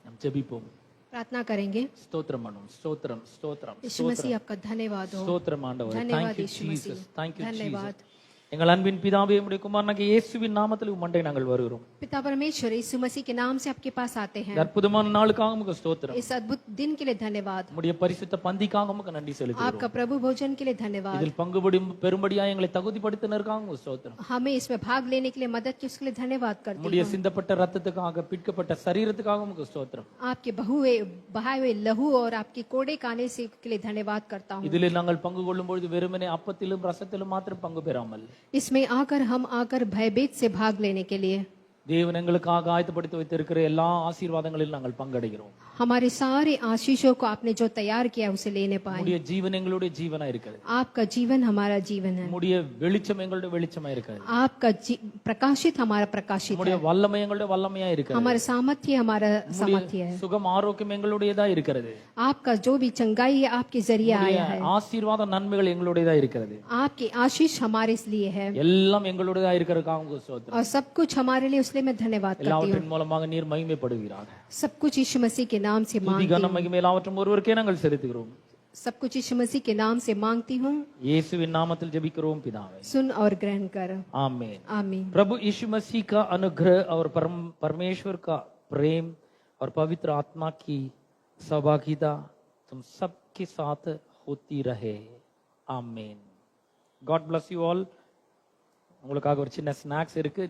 நாம் ஜெபிப்போம். प्रार्थना करेंगे। ஸ்தோத்திரம் பண்ணுவோம். ஸ்தோத்திரம் ஸ்தோத்திரம் यीशु मसीह आपका धन्यवाद हो। ஸ்தோத்திரம் ஆண்டவரே. धन्यवाद Thank you Yeshu Masih. Jesus. Thank you धन्यवाद। Jesus. எங்கள் அன்பின் பிதாவே உம்முடைய குமாரனாகிய இயேசுவின் நாமத்தில் உம்மண்டை நாங்கள் வருகிறோம். पिता परमेश्वर यीशु मसीह के नाम से आपके पास आते हैं। இந்த அற்புதமான நாளுக்காக உமக்கு ஸ்தோத்திரம். इस अद्भुत दिन के लिए धन्यवाद। உம்முடைய பரிசுத்த பந்திக்காக உமக்கு நன்றி செலுத்துகிறோம். आपका प्रभु भोजन के लिए धन्यवाद। இதில் பெரும்படியா எங்களை தகுதிப்படுத்தினருக்காக உமக்கு ஸ்தோத்திரம். हमें इसमें भाग लेने के लिए मदद की उसके लिए धन्यवाद करते உம்முடைய हैं। சிந்தப்பட்ட ரத்தத்துக்காக பிற்கப்பட்ட சரீரத்துக்காக உமக்கு ஸ்தோத்திரம். आपके बहाए हुए लहू और आपके कोड़े काने से के लिए धन्यवाद करता हूँ। இதில் நாங்கள் பங்கு கொள்ளும் பொழுது வெறுமனே அப்பத்திலும் ரசத்திலும் மாத்திரம் பங்கு பெறாமல், इसमें आकर हम आकर भयभीत से भाग लेने के लिए தேவன் எங்களுக்காக ஆயத்தப்படுத்தி வைத்திருக்கிற எல்லா ஆசீர்வாதங்களிலும் நாங்கள் பங்கடைகிறோம். हमारे सारे आशीषों को आपने जो तैयार किया उसे लेने पाए। உம்முடைய ஜீவன் எங்களுடைய ஜீவனா இருக்கிறது. आपका जीवन हमारा जीवन है। உம்முடைய வெளிச்சம் எங்களுடைய வெளிச்சமா இருக்கிறது. आपका प्रकाशित हमारा प्रकाशित है। உம்முடைய வல்லமை எங்களுடைய வல்லமையா இருக்கிறது. हमारा सामर्थ्य हमारा सामर्थ्य है। சுகம் ஆரோக்கியம் எங்களுடையதா இருக்கிறது. आपका जो भी चंगाई है आपके जरिए आया है। ஆசீர்வாத நன்மைகள் எங்களுடையதா இருக்கிறது. आपकी आशीष हमारे लिए है எல்லாம் எங்களுடையதா இருக்கிறதுக்காக உங்களுக்கு ஸ்தோத்திரம். और सब कुछ हमारे लिए उसलिए मैं धन्यवाद करती हूँ। எல்லாவற்றின் மூலமாக நீர் மகிமைப்படுகிறார். सब कुछ यीशु मसीह के नाम से துதி मांगती கனம் हूँ। மகிமை எல்லாவற்றும் ஒருவருக்கே நாங்கள் செலுத்துகிறோம். सब कुछ यीशु मसीह के नाम से मांगती हूँ, இயேசுவின் நாமத்தில் ஜெபிக்கிறோம் பிதாவே. सुन और ग्रहण कर। आमीन. आमीन। प्रभु यीशु मसीह का अनुग्रह और परमेश्वर का प्रेम और पवित्र आत्मा की सहभागिता तुम सबके साथ होती रहे. आमीन. God bless you all. உங்களுக்காக ஒரு சின்ன ஸ்நாக்ஸ் இருக்கு.